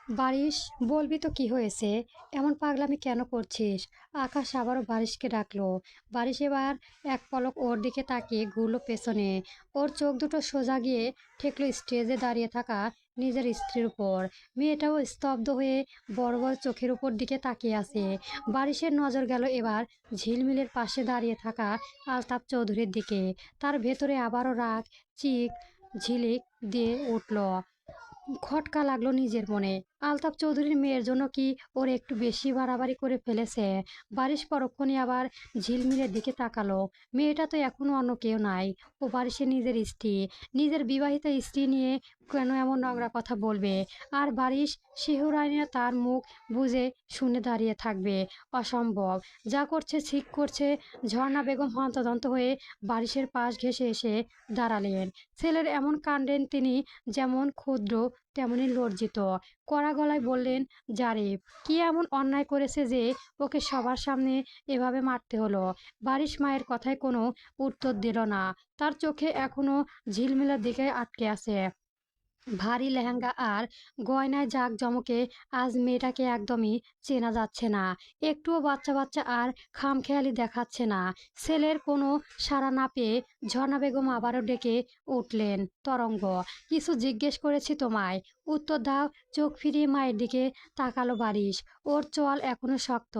বারিশ, বলবি তো কি হয়েছে? এমন পাগলামি কেন করছিস? আকাশ আবারও বারিশকে ডাকলো। বারিশ এবার এক পলক ওর দিকে তাকিয়ে ঘুরলো পেছনে। ওর চোখ দুটো সোজা গিয়ে ঠেকলো স্টেজে দাঁড়িয়ে থাকা নিজের স্ত্রীর উপর। মেয়েটাও স্তব্ধ হয়ে বড় বড় চোখের উপর দিকে তাকিয়ে আছে। বারিশের নজর গেল এবার ঝিলমিলের পাশে দাঁড়িয়ে থাকা আলতাফ চৌধুরীর দিকে। তার ভেতরে আবারও রাগ চিক ঝিলিক দিয়ে উঠল। খটকা লাগলো নিজের মনে। আলতাফ চৌধুরীর মেয়ের জন্য কি ওর একটু বেশি বাড়াবাড়ি করে ফেলেছে? বারিশ পরক্ষণে আবার ঝিলমিলের দিকে তাকালো। মেয়েটা তো এখনো অন্য কেউ নাই। ও বারিশের নিজের স্ত্রী। নিজের বিবাহিত স্ত্রী নিয়ে কেন এমন নোংরা কথা বলবে? আর বারিশ শিহরানিয়া তার মুখ বুজে শুনে দাঁড়িয়ে থাকবে? অসম্ভব। যা করছে ঠিক করছে। ঝর্ণা বেগম হন্তদন্ত হয়ে বারিশের পাশ ঘেঁষে এসে দাঁড়ালেন। ছেলের এমন কাণ্ডে তিনি যেমন ক্ষুদ্র তেমনি লজ্জিত। কড়া গলায় বললেন, জারিফ, কি এমন অন্যায় করেছে যে ওকে সবার সামনে এভাবে মারতে হলো? বারিশ মায়ের কথায় কোনো উত্তর দিল না। তার চোখে এখনো ঝিলমিলের দিকে আটকে আছে। ভারী লেহেঙ্গা আর গয়নায় জাঁকজমকে আজ মেয়েটাকে একদমই চেনা যাচ্ছে না। একটুও বাচ্চা বাচ্চা আর খামখেয়ালি দেখাচ্ছে না। ছেলের কোনো সাড়া না পেয়ে ঝর্ণা বেগম আবারও ডেকে উঠলেন, তরঙ্গ, কিছু জিজ্ঞেস করেছি তোমায়, উত্তর দাও। চোখ ফিরিয়ে মায়ের দিকে তাকালো বারিশ। ওর চোয়াল এখনো শক্ত।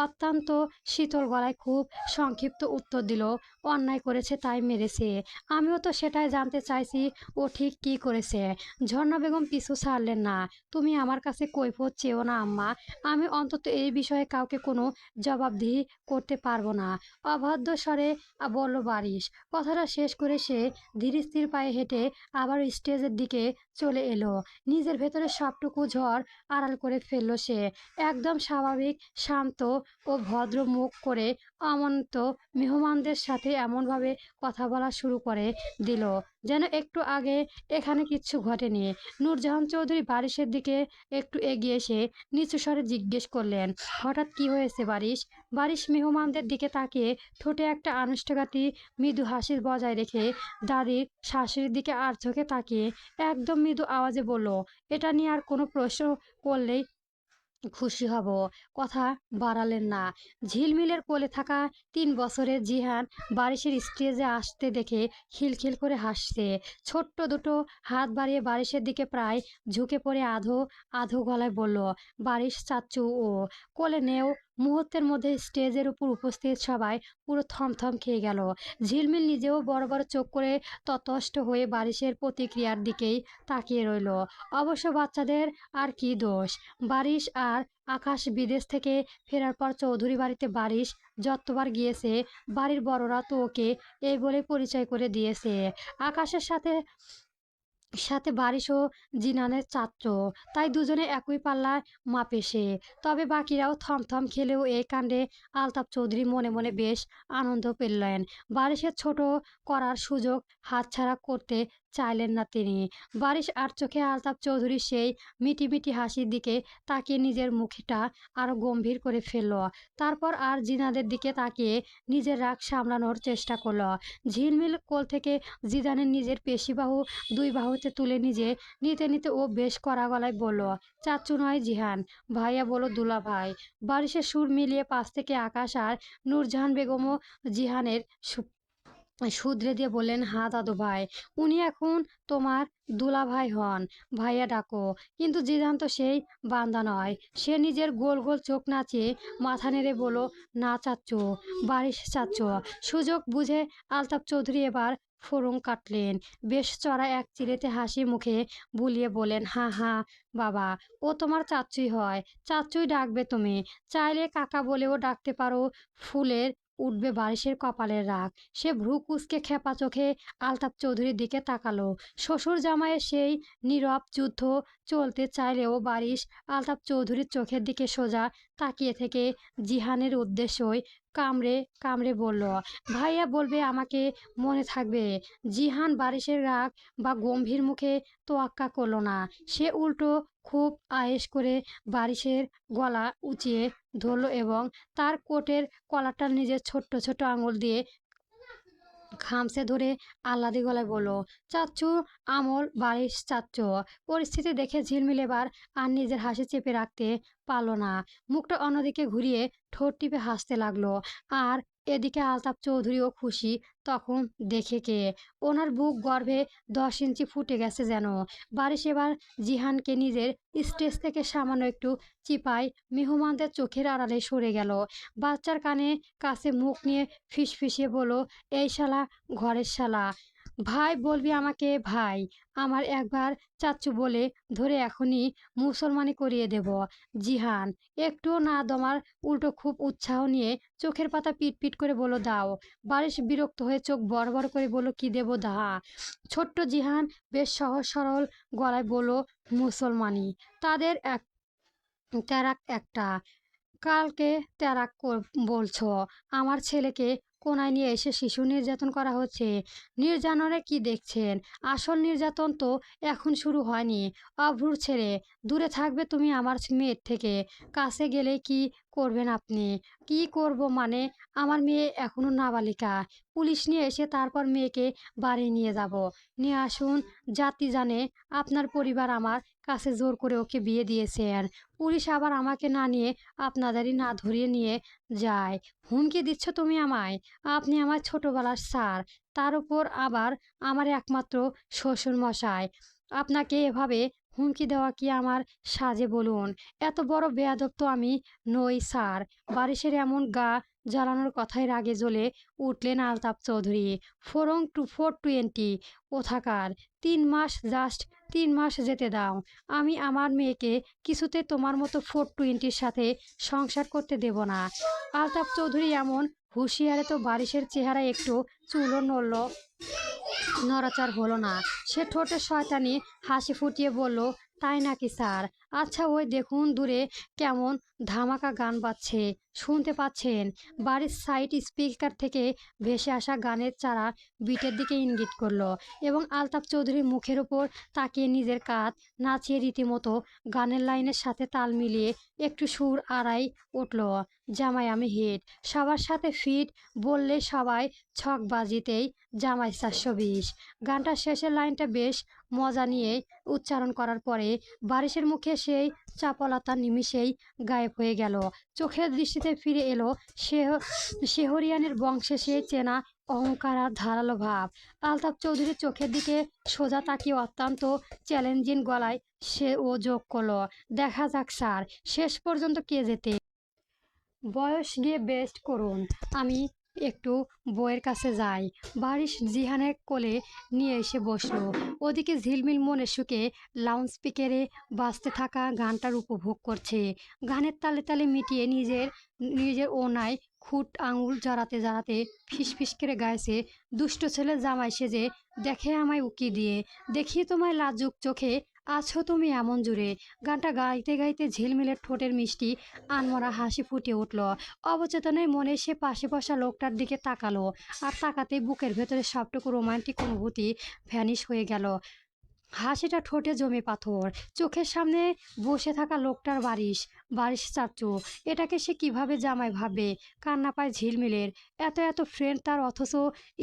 অত্যন্ত শীতল গলায় খুব সংক্ষিপ্ত উত্তর দিল, অন্যায় করেছে তাই মেরেছে। আমিও তো সেটাই জানতে চাইছি, ও ঠিক কি করেছে। ঝর্ণা বেগম পিছু ছাড়লেন না। তুমি আমার কাছে কৈফিয়ত চেও না আম্মা। আমি অন্তত এই বিষয়ে কাউকে কোনো জবাবদিহি করতে পারবো না। অবাধ্য স্বরে বলল বারিশ। কথাটা শেষ করে সে ধীর স্থির পায়ে হেঁটে আবার স্টেজের দিকে চলে এলো। নিজের ভেতরে সবটুকু ঝড় আড়াল করে ফেললো সে। একদম স্বাভাবিক, শান্ত ও ভদ্র মুখ করে আমন্ত মেহমানদের সাথে এমনভাবে কথা বলা শুরু করে দিল যেন একটু আগে এখানে কিচ্ছু ঘটেনি। নূরজাহান চৌধুরী বারিশের দিকে একটু এগিয়ে এসে নিচু স্বরে জিজ্ঞেস করলেন, হঠাৎ কি হয়েছে বারিশ? বারিশ মেহমানদের দিকে তাকিয়ে ঠোঁটে একটা আনুষ্ঠানিক মৃদু হাসি বজায় রেখে দাদির শাশুড়ির দিকে আর চোখে তাকিয়ে একদম মৃদু আওয়াজে বলল, এটা নিয়ে আর কোনো প্রশ্ন করলেই খুশি হব। কথা বাড়ালেন না। ঝিলমিলের কোলে থাকা 3 বছরের জিহান বারিশের স্টেজে আসতে দেখে খিলখিল করে হাসছে। ছোট্ট দুটো হাত বাড়িয়ে বারিশের দিকে প্রায় ঝুঁকে পড়ে আধো আধো গলায় বলল, বারিশ চাচ্চু ও কোলে নেও। মুহূর্তের মধ্যে স্টেজের উপর উপস্থিত সবাই পুরো থমথম খেয়ে গেল। ঝিলমিল নিজেও বড় বড় চোখ করে ততষ্ট হয়ে বারিশের প্রতিক্রিয়ার দিকেই তাকিয়ে রইল। অবশ্য বাচ্চাদের আর কি দোষ? বারিশ আর আকাশ বিদেশ থেকে ফেরার পর চৌধুরী বাড়িতে বারিশ যতবার গিয়েছে, বাড়ির বড়রা তো ওকে এই বলে পরিচয় করে দিয়েছে, আকাশের সাথে সাথে বারিশ ও জিনানের ছাত্র। তাই দুজনে একই পাল্লার মাপে সে। তবে বাকিরাও থমথম খেলেও এই কাণ্ডে আলতাফ চৌধুরী মনে মনে বেশ আনন্দ পেলেন। বারিশের ছোট করার সুযোগ হাতছাড়া করতে চাইলেন না তিনি। বারিশ আর চোখে আলতাফ চৌধুরীর সেই মিটি মিটি হাসির দিকে তাকিয়ে নিজের মুখটা আরো গম্ভীর করে ফেলল। তারপর আর জিনাদের দিকে তাকিয়ে নিজের রাগ সামলানোর চেষ্টা করলো। ঝিলমিল কোল থেকে জিদানের নিজের পেশিবাহু 2 বাহুতে তুলে নিজে নিতে নিতে ও বেশ কড়া গলায় বলল, চাচ্চু নয় জিহান, ভাইয়া বলো দুলা ভাই। বারিশের সুর মিলিয়ে পাশ থেকে আকাশ আর নূরজাহান বেগমও জিহানের শুধরে দিয়ে বললেন, হ্যাঁ দাদু ভাই, উনি এখন তোমার দুলা ভাই হন, ভাইয়া ডাকো। কিন্তু জিদান তো সেই বান্দা নয়। সে নিজের গোল গোল চোখ নাচিয়ে মাথা নেড়ে বলল, না চাচ্চু, বারিশ চাচ্চু। সুযোগ বুঝে আলতাফ চৌধুরী এবার ফোড়ং কাটলেন। বেশ চড়া এক চিলেতে হাসি মুখে বুলিয়ে বলেন, হ্যাঁ হ্যাঁ বাবা, ও তোমার চাচ্চুই হয়। চাচ্চুই ডাকবে তুমি, চাইলে কাকা বলেও ডাকতে পারো। ফুলের উঠবে বারিশের কপালের রাগ। সে ভ্রু কুঁচকে খেপা চোখে আলতাফ চৌধুরীর দিকে তাকালো। শ্বশুর জামাইয়ের সেই নীরব যুদ্ধ চলতে চাইলেও বারিশ আলতাফ চৌধুরীর চোখের দিকে সোজা তাকিয়ে থেকে জিহানের উদ্দেশ্যই কামড়ে কামড়ে বলল, ভাইয়া বলবে আমাকে মনে থাকবে। জিহান বারিশের রাগ বা গম্ভীর মুখে তোয়াক্কা করল না। সে উল্টো খুব আয়েশ করে বারিশের গলা উঁচিয়ে ধরল এবং তার কোটের কলারটা নিজের ছোট্ট ছোট্ট আঙুল দিয়ে খামচে ধরে আহ্লাদি গলায় বলল, চাচ্চু, আমল, বারিশ চাচ্চু। পরিস্থিতি দেখে ঝিলমিল এবার আর নিজের হাসি চেপে রাখতে পারল না। মুখটা অন্যদিকে ঘুরিয়ে ঠোঁট টিপে হাসতে লাগলো। আর এদিকে আলতাপ চৌধুরীও খুশি তখন দেখে কে। ওনার বুক গর্ভে 10 ইঞ্চি ফুটে গেছে যেন। বারিশ এবার জিহানকে নিজের স্টেজ থেকে সামান্য একটু চিপায় মেহমানদের চোখের আড়ালে সরে গেল। বাচ্চার কানে কাছে মুখ নিয়ে ফিসফিসিয়ে বলল, এই শালা ঘরের শালা, ভাই বলবি আমাকে ভাই। আমার একবার চাচ্চু বলে ধরে এখনই মুসলমানি করিয়ে দেব। জিহান একটুও না দমার উল্টো খুব উৎসাহ নিয়ে চোখের পাতা পিট পিট করে বলল, দাও। বারিশ বিরক্ত হয়ে চোখ বড় বড় করে বলল, কি দেব দাহা। ছোট্ট জিহান বেশ সহজ সরল গলায় বলল, মুসলমানি। তাদের এক তেরাক একটা। কালকে বলছো আমার ছেলেকে কোনায় নিয়ে এসে শিশু নির্যাতন করা হচ্ছে। নির্যাতনে কি দেখছেন? আসল নির্যাতন তো এখন শুরু হয়নি। অভ্রুর ছেলে, দূরে থাকবে তুমি আমার মেয়ের থেকে। কাছে গেলে কি করবেন আপনি? কি করব মানে, আমার মেয়ে এখনো নাবালিকা। পুলিশ নিয়ে এসে তারপর মেয়েকে বাড়ি নিয়ে যাব। নিয়ে আসুন। জাতি জানে আপনার পরিবার আমার কাছে জোর করে ওকে বিয়ে দিয়েছেন। পুলিশ আবার আমাকে না নিয়ে আপনাদেরই না ধরিয়ে নিয়ে যায়। হুমকি দিচ্ছ তুমি আমায়? আপনি আমার ছোটবেলার স্যার, তার উপর আবার আমার একমাত্র শ্বশুর মশাই। আপনাকে এভাবে হুমকি দেওয়া কি আমার সাজে বলুন? এত বড় বেয়াদব তো আমি নই স্যার। বারিশের এমন গা জ্বালানোর কথায় রাগে জ্বলে উঠলেন আলতাপ চৌধুরী। 420 কোথাকার! 3 মাস, জাস্ট 3 মাস যেতে দাও। আমি আমার মেয়েকে কিছুতে তোমার মতো 420-র সাথে সংসার করতে দেব না। আলতাপ চৌধুরী এমন হুঁশিয়ারে তো বারিশের চেহারা একটু চুলও নড়াচড় হলো না। সে ঠোঁটে শয়তানি হাসি ফুটিয়ে বলল, তাই নাকি স্যার? আচ্ছা ওই দেখুন দূরে কেমন ধামাকা গান বাজছে, শুনতে পাচ্ছেন? বাড়ির সাইড স্পিকার থেকে ভেসে আসা গানের চারা বিটের দিকে ইঙ্গিত করলো এবং আলতাপ চৌধুরীর মুখের উপর তাকিয়ে নিজের কাঁধ নাচিয়ে রীতিমতো গানের লাইনের সাথে তাল মিলিয়ে একটু সুর আড়াই উঠল, জামাই আমি হিট, সবার সাথে ফিট, বললে সবাই ছক বাজিতেই জামাই 420। গানটার শেষের লাইনটা বেশ মজা নিয়ে উচ্চারণ করার পরে বারিশের মুখে সেই চাপলতা নিমিষেই গায়েব হয়ে গেল। চোখের দৃষ্টিতে ফিরে এলো শেহরিয়ানের বংশে সে চেনা অহংকার আর ধারালো ভাব। আলতাপ চৌধুরীর চোখের দিকে সোজা তাকিয়ে অত্যন্ত চ্যালেঞ্জিং গলায় ও যোগ করলো, দেখা যাক স্যার, শেষ পর্যন্ত কে যেতে। বয়স গিয়ে বেস্ট করুন। আমি একটু বইয়ের কাছে যাই। বারিশ জিহানের কোলে নিয়ে এসে বসলো। ওদিকে ঝিলমিল মনের সুখে লাউড স্পিকারে বাজতে থাকা গানটার উপভোগ করছে। গানের তালে তালে মিটিয়ে নিজের নিজের ওনায় খুঁট আঙুল জড়াতে জড়াতে ফিসফিস করে গাইছে, দুষ্ট ছেলে জামাই সেজে দেখে আমায় উকি দিয়ে, দেখি তোমায় লাজুক চোখে আছো তুমি এমন জুড়ে। গানটা গাইতে গাইতে ঝিলমিলের ঠোঁটের মিষ্টি আনমরা হাসি ফুটে উঠল। অবচেতনে মনে সে পাশে বসা লোকটার দিকে তাকালো, আর তাকাতেই বুকের ভেতরে সবটুকু রোমান্টিক অনুভূতি ভ্যানিশ হয়ে গেল। হাসিটা ঠোঁটে জমে পাথর। চোখের সামনে বসে থাকা লোকটার বারিশ, বারিশ চাচ্চু। এটাকে সে কিভাবে জামাই ভাববে? কান্না পায় ঝিলমিলের। এত এত ফ্রেন্ড তার, অথচ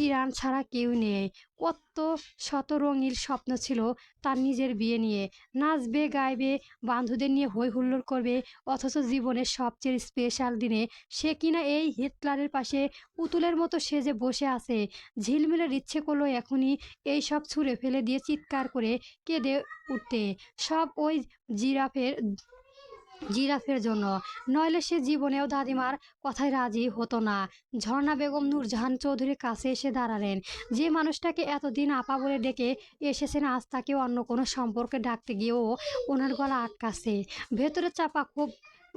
ইরান ছাড়া কেউ নেই। কত শত রঙিন স্বপ্ন ছিল তার নিজের বিয়ে নিয়ে, নাচবে গাইবে, বান্ধবদের নিয়ে হই হুল্লোড় করবে, অথচ জীবনের সবচেয়ে স্পেশাল দিনে সে কিনা এই হিটলারের পাশে পুতুলের মতো সেজে বসে আছে। ঝিলমিলের ইচ্ছে করলো এখনই এই সব ছুঁড়ে ফেলে দিয়ে চিৎকার করে কেঁদে উঠতে, সব ওই জিরাফের জিরাফের জন্য। নইলে সে জীবনেও দাদিমার কথায় রাজি হতো না। ঝর্ণা বেগম নূরজাহান চৌধুরীর কাছে এসে দাঁড়ালেন। যে মানুষটাকে এতদিন আপা বলে ডেকে এসেছেন, আজ তাকে অন্য কোনো সম্পর্কে ডাকতে গিয়েও ওনার গলা আটকাছে। ভেতরে চাপা ক্ষোভ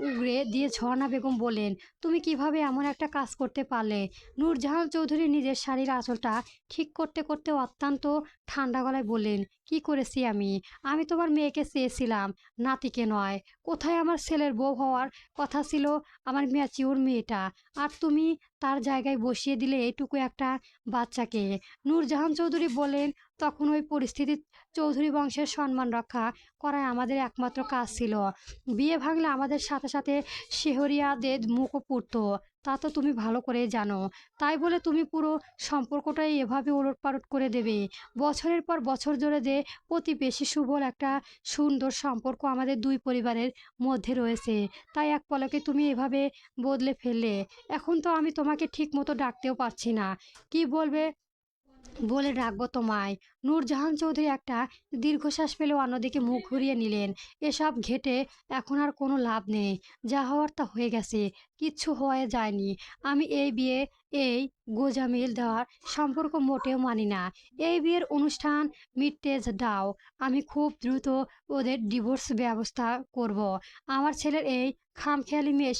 উগরে দিয়ে ঝর্ণা বেগম বললেন, তুমি কিভাবে এমন একটা কাজ করতে পারলে? নূরজাহান চৌধুরী নিজের শাড়ির আঁচলটা ঠিক করতে করতে অত্যন্ত ঠান্ডা গলায় বললেন, কি করেছি আমি? আমি তোমার মেয়েকে চেয়েছিলাম, নাতিকে নয়। কোথায় আমার ছেলের বউ হওয়ার কথা ছিল, আমার ম্যাচিওর মেয়েটা, আর তুমি তার জায়গায় বসিয়ে দিলে এইটুকু একটা বাচ্চাকে। নূরজাহান চৌধুরী বললেন, তখন ওই পরিস্থিতি চৌধুরী বংশের সম্মান রক্ষা করাই আমাদের একমাত্র কাজ ছিল। বিয়ে ভাঙলে আমাদের সাথে সাথে শেহরিয়াদের মুখও পুড়ত। তা তো তুমি ভালো করেই জানো। তাই বলে তুমি পুরো সম্পর্কটাই এভাবে ওলটপালট করে দেবে? বছরের পর বছর ধরে যে প্রতিবেশী সুবল একটা সুন্দর সম্পর্ক আমাদের দুই পরিবারের মধ্যে রয়েছে, তাই এক পলকে তুমি এভাবে বদলে ফেললে। এখন তো আমি তোমাকে ঠিক মতো ডাকতেও পারছি না। কি বলবে বলে ডাকবো তোমায়? নূরজাহান চৌধুরী একটা দীর্ঘশ্বাস ফেলে অন্যদিকে মুখ ঘুরিয়ে নিলেন। এসব ঘেটে এখন আর কোনো লাভ নেই। যা হওয়ার তা হয়ে গেছে, কিচ্ছু হয়ে যায়নি। আমি এই বিয়ে, এই গোঁজামিল দেওয়ার সম্পর্ক মোটেও মানি না। এই বিয়ের অনুষ্ঠান মিটতে দাও। আমি খুব দ্রুত ওদের ডিভোর্স ব্যবস্থা করব। আমার ছেলের এই খামখেয়ালি মেয়ের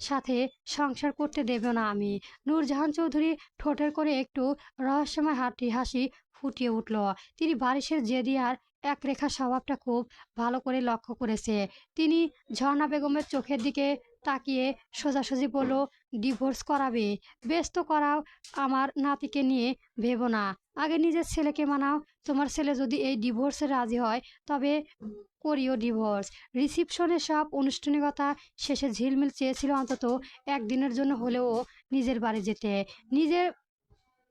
সাথে সংসার করতে দেব না আমি। নূরজাহান চৌধুরী ঠোঁটের করে একটু রহস্যময় হাসি ফুটিয়ে উঠল। তিনি বারিশের জেদি আর একরেখা স্বভাবটা খুব ভালো করে লক্ষ্য করেছে। তিনি ঝর্ণা বেগমের চোখের দিকে তাকিয়ে সোজাসুজি বলল, ডিভোর্স করাবে? বেশ তো করাও। আমার নাতিকে নিয়ে ভেবো না, আগে নিজের ছেলেকে মানাও। তোমার ছেলে যদি এই ডিভোর্সে রাজি হয় তবে করিও ডিভোর্স। রিসিপশনের সব আনুষ্ঠানিকতা শেষে ঝিলমিল চেয়েছিল অন্তত একদিনের জন্য হলেও নিজের বাড়ি যেতে। নিজের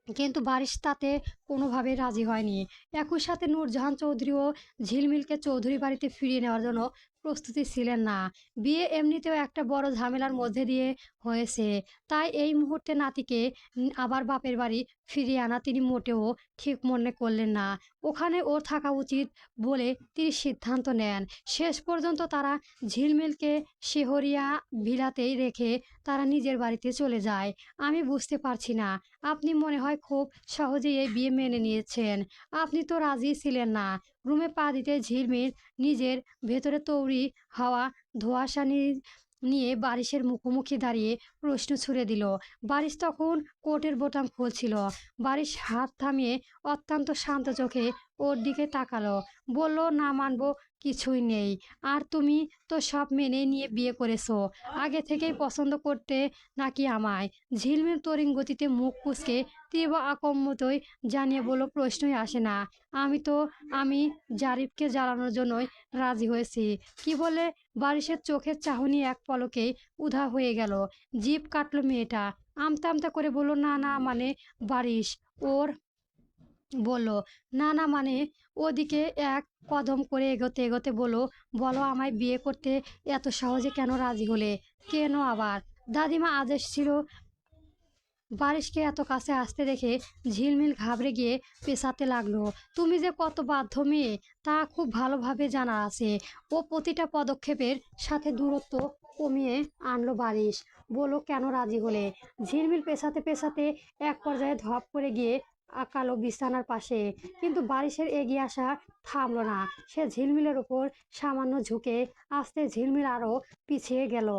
কিন্তু বারিশ তাতে কোনোভাবেই রাজি হয়নি। একই সাথে নূরজাহান চৌধুরীও ঝিলমিলকে চৌধুরী বাড়িতে ফিরিয়ে নেওয়ার জন্য প্রস্তুতি ছিলেন না। বিয়ে এমনিতেও একটা বড় ঝামেলার মধ্যে দিয়ে হয়েছে, তাই এই মুহূর্তে নাতিকে আবার বাপের বাড়ি ফিরিয়ে আনা তিনি মোটেও ঠিক মনে করলেন না। ওখানে ওর থাকা উচিত বলে তিনি সিদ্ধান্ত নেন। শেষ পর্যন্ত তারা ঝিলমিলকে শেহরিয়া ভিলাতেই রেখে তারা নিজের বাড়িতে চলে যায়। আমি বুঝতে পারছি না, আপনি মনে হয় খুব সহজেই এই বিয়ে মেনে নিয়েছেন। আপনি তো রাজি ছিলেন না। রুমে পা দিতে ঝিলমিল নিজের ভেতরে তৈরি হওয়া ধোঁয়াশা নিয়ে বারিশের মুখোমুখি দাঁড়িয়ে প্রশ্ন ছুড়ে দিল। বারিশ তখন কোটের বোতাম খুলছিল। বারিশ হাত থামিয়ে অত্যন্ত শান্ত চোখে ওর দিকে তাকালো। বলল, না মানবো কিছুই নেই। আর তুমি তো সব মেনে নিয়ে বিয়ে করেছো। আগে থেকেই পছন্দ করতে নাকি আমায়? ঝিলমিল তড়িৎ গতিতে মুখ কুঁচকে তীব্র আকম্মতই জানিয়ে বলল, প্রশ্নই আসে না। আমি জারিফকে জ্বালানোর জন্যই রাজি হয়েছি। কি বলে? বারিশের চোখের চাহনি এক পলকেই উধাও হয়ে গেল। জিভ কাটল মেয়েটা। আমতা আমতা করে বলল, না না মানে? বারিশ ওর বলল, না না মানে? ওদিকে এক কদম করে এগোতে এগোতে বলো, বলো আমায় বিয়ে করতে এত সহজে কেন রাজি হলে? কেন আবার? দাদিমা আদেশ ছিল। বারিশকে এত কাছে আসতে দেখে ঝিলমিল ঘাবড়ে গিয়ে পেছাতে লাগলো। তুমি যে কত বাধ্য মেয়ে তা খুব ভালোভাবে জানা আছে। ও প্রতিটা পদক্ষেপের সাথে দূরত্ব কমিয়ে আনলো বারিশ। বলো, কেন রাজি হলে? ঝিলমিল পেছাতে পেছাতে এক পর্যায়ে ধপ করে গিয়ে আকালো বিছানার পাশে। কিন্তু বারিশের এগিয়ে আসা থামলো না। সে ঝিলমিলের ওপর সামান্য ঝুঁকে আস্তে ঝিলমিল আরো পিছিয়ে গেল,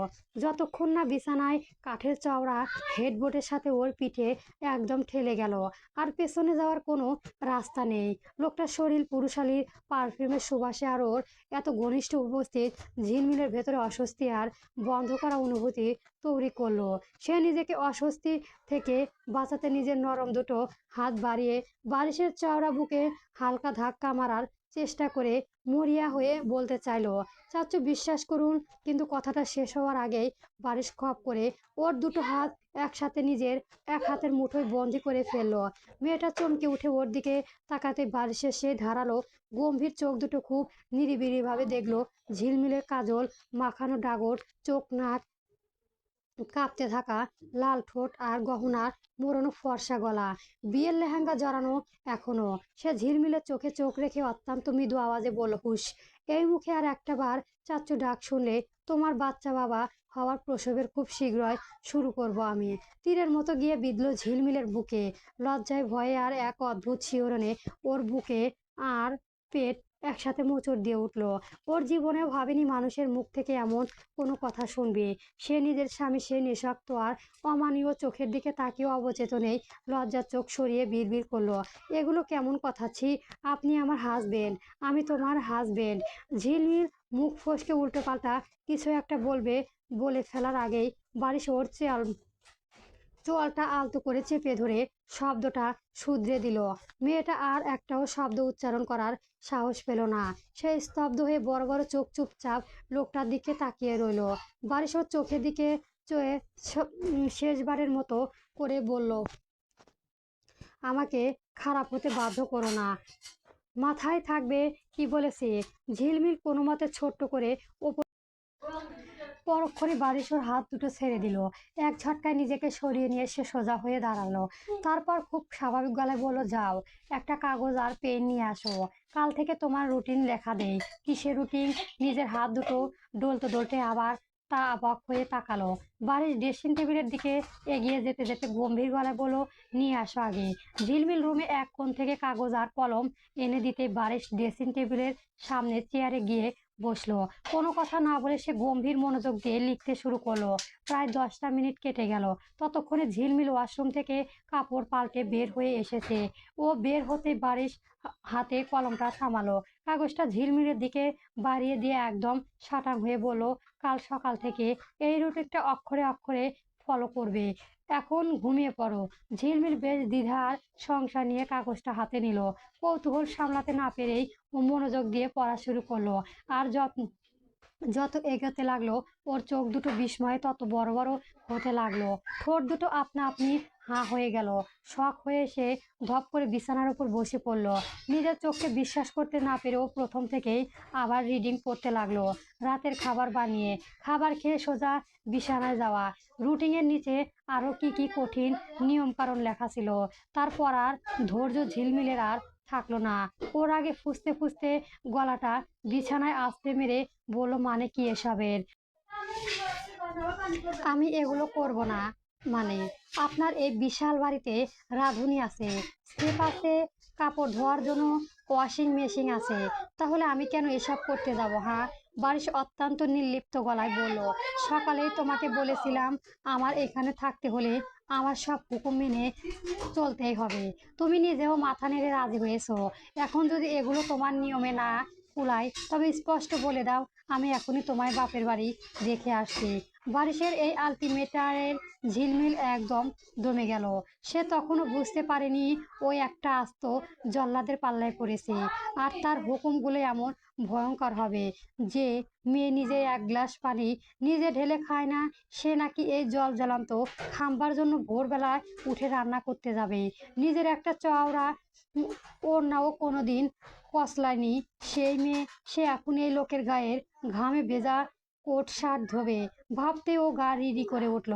যতক্ষণ না বিছানায় কাঠের চওড়া হেডবোর্ডের সাথে ওর পিঠে একদম ঠেলে গেল। আর পেছনে যাওয়ার কোনো রাস্তা নেই। লোকটার শরীর পুরুষালীর পারফিউমের সুবাসে আর ওর এত ঘনিষ্ঠ উপস্থিত ঝিলমিলের ভেতরে অস্বস্তি আর বন্ধ করা অনুভূতি তৈরি করলো। সে নিজেকে অস্বস্তি থেকে বাঁচাতে নিজের নরম দুটো হাত বাড়িয়ে বারিশের চওড়া বুকে হালকা ধাক্কা মারার চেষ্টা করে মরিয়া হয়ে বলতে চাইলো, চাচ্চু বিশ্বাস করুন। কিন্তু কথাটা শেষ হওয়ার আগেই বারিশ খপ করে ওর দুটো হাত একসাথে নিজের এক হাতের মুঠোয় বন্দি করে ফেললো। মেয়েটা চমকে উঠে ওর দিকে তাকাতে বারিশের সেই ধারালো গম্ভীর চোখ দুটো খুব নিরিবিলিভাবে দেখলো ঝিলমিলের কাজল মাখানো ডাগর চোখ, নাক, কাঁপতে থাকা লাল ঠোঁট আর গহনার মোড়ানো ফর্সা গলা, বিয়ের লেহেঙ্গা জড়ানো এখনো। সে ঝিলমিলের চোখে চোখ রেখে অত্যন্ত মৃদু আওয়াজে বলল, হুশ, এই মুখে আর একটা বার চাচ্চু ডাক শুনলে তোমার বাচ্চা বাবা হওয়ার প্রসবের খুব শীঘ্রই শুরু করব আমি। তীরের মতো গিয়ে বিঁধল ঝিলমিলের বুকে। লজ্জায় ভয়ে আর এক অদ্ভুত শিহরণে ওর বুকে আর পেট একসাথে মোচড় দিয়ে উঠল। ওর জীবনেও ভাবেনি মানুষের মুখ থেকে এমন কোনো কথা শুনবে। সে নিজের স্বামী, সে নিঃশক্ত আর অমানীয় চোখের দিকে তাকিয়ে অবচেতনেই লজ্জার চোখ সরিয়ে বিড়বিড় করলো, এগুলো কেমন কথা? ছি, আপনি আমার হাজবেন্ড, আমি তোমার হাজবেন্ড। ঝিলমিল মুখ ফসকে উল্টোপাল্টা কিছু একটা বলে ফেলার আগেই বারিশ ওর চোয়ালটা আলতো করে চেপে ধরে শব্দটা শুধরে দিল। মেয়েটা আর একটাও শব্দ উচ্চারণ করার সাহস পেল না। সে স্তব্ধ হয়ে বড় বড় চোখ চুপচাপ লোকটার দিকে তাকিয়ে রইল। বারিশ ওর চোখের দিকে চয়ে শেষবারের মতো করে বলল, আমাকে খারাপ হতে বাধ্য করো না। মাথায় থাকবে কি বলেছি। ঝিলমিল কোনো মতে ছোট্ট করে পরক্ষণে বারিশ ওর হাত দুটো ছেড়ে দিল। এক ঝটকায় নিজেকে সরিয়ে নিয়ে সে সোজা হয়ে দাঁড়ালো। তারপর খুব স্বাভাবিক গলায় বলল, যাও, একটা কাগজ আর পেন নিয়ে আসো। কাল থেকে তোমার রুটিন লেখা দেই। কিসের রুটিন? নিজের হাত দুটো ডলতে ডলতে আবার তা অবাক হয়ে তাকালো। বারিশ ড্রেসিং টেবিলের দিকে এগিয়ে যেতে যেতে গম্ভীর গলায় বলল, নিয়ে আসো আগে। ঝিলমিল রুমে এক কোণ থেকে কাগজ আর কলম এনে দিতে বারিশ ড্রেসিং টেবিলের সামনে চেয়ারে গিয়ে বসলো। কোনো কথা না বলে সে গম্ভীর মনোযোগ দিয়ে লিখতে শুরু করলো। প্রায় 10টা মিনিট কেটে গেল। ততক্ষণে ঝিলমিল ওয়াশরুম থেকে কাপড় পাল্টে বের হয়ে এসেছে। ও বের হতে বারিশ হাতে কলমটা থামালো। কাগজটা ঝিলমিলের দিকে বাড়িয়ে দিয়ে একদম সাটাং হয়ে বলল, কাল সকাল থেকে এই রুটিনটা অক্ষরে অক্ষরে ফলো করবে। এখন ঘুমিয়ে পড়ো। ঝিলমিল বেশ দ্বিধার সংসার নিয়ে কাগজটা হাতে নিল। কৌতূহল সামলাতে না পেরেই ও মনোযোগ দিয়ে পড়া শুরু করলো। আর যত যত এগোতে লাগলো ওর চোখ দুটো বিস্ময়ে তত বড় বড় হতে লাগলো। ঠোঁট দুটো আপনা আপনি হাঁ হয়ে গেল। শখ হয়ে সে ধপ করে বিছানার উপর বসে পড়লো। নিজের চোখকে বিশ্বাস করতে না পেরেও প্রথম থেকেই আবার রিডিং পড়তে লাগলো। রাতের খাবার বানিয়ে, খাবার খেয়ে সোজা বিছানায় যাওয়া, রুটিনের নিচে আরো কি কি কঠিন নিয়ম কারণ লেখা ছিল। তারপর আর ধৈর্য ঝিলমিলের আর থাকলো না। ওর আগে ফুঁসতে ফুঁসতে গলাটা বিছানায় আছড়ে মেরে বলল, মানে কি এসবের? আমি এগুলো করব না। মানে, আপনার এই বিশাল বাড়িতে রাঁধুনি আছে, স্টেপ আছে, কাপড় ধোয়ার জন্য ওয়াশিং মেশিন আছে, তাহলে আমি কেন এসব করতে যাব? হ্যাঁ? বারিশ অত্যন্ত নির্লিপ্ত গলায় বলল, সকালেই তোমাকে বলেছিলাম আমার এখানে থাকতে হলে আমার সব হুকুম মেনে চলতেই হবে। তুমি নিজেও মাথা নেড়ে রাজি হয়েছো। এখন যদি এগুলো তোমার নিয়মে না কুলায় তবে স্পষ্ট বলে দাও, আমি এখনই তোমায় বাপের বাড়ি রেখে আসছি। বারিশের এই আলটিমেটামের ঝিলমিল একদম দমে গেল। সে তখনও বুঝতে পারেনি ওই একটা আস্ত জল্লাদের পাল্লায় পড়েছে। আর তার হুকুমগুলো এমন ভয়ঙ্কর হবে যে মেয়ে নিজে এক গ্লাস পানি নিজে ঢেলে খায় না, সে নাকি এই জল জ্বলন্ত খাম্বার জন্য ভোরবেলায় উঠে রান্না করতে যাবে। নিজের একটা চওড়া ওড়নাও কোনোদিন কসলায়নি সেই মেয়ে, সে এখন এই লোকের গায়ের ঘামে ভেজা কোট শার্ট ধোবে। ভাবতে ও গা রিরি করে উঠল।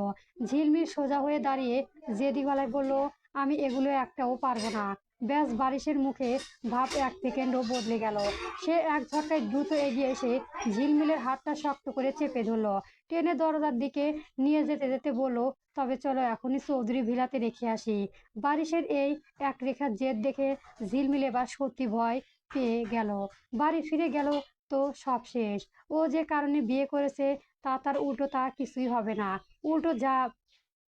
ঝিলমিল সোজা হয়ে দাঁড়িয়ে জেদি গলায় বলল, আমি এগুলো একটাও পারবো না। ব্যাস, বারিশের মুখে ভাব এক সেকেন্ডও বদলে গেল। সে এক ঝটকায় দ্রুত এগিয়ে এসে ঝিলমিলের হাতটা শক্ত করে চেপে ধরল। টেনে দরজার দিকে নিয়ে যেতে যেতে বলল, তবে চলো এখনই চৌধুরী ভিলাতে রেখে আসি। বারিশের এই এক রেখার জেদ দেখে ঝিলমিল এবার সত্যি ভয় পেয়ে গেল। বাড়ি ফিরে গেল তো সব শেষ। ও যে কারণে বিয়ে করেছে তা তার উল্টো তা কিছুই হবে না। উল্টো যা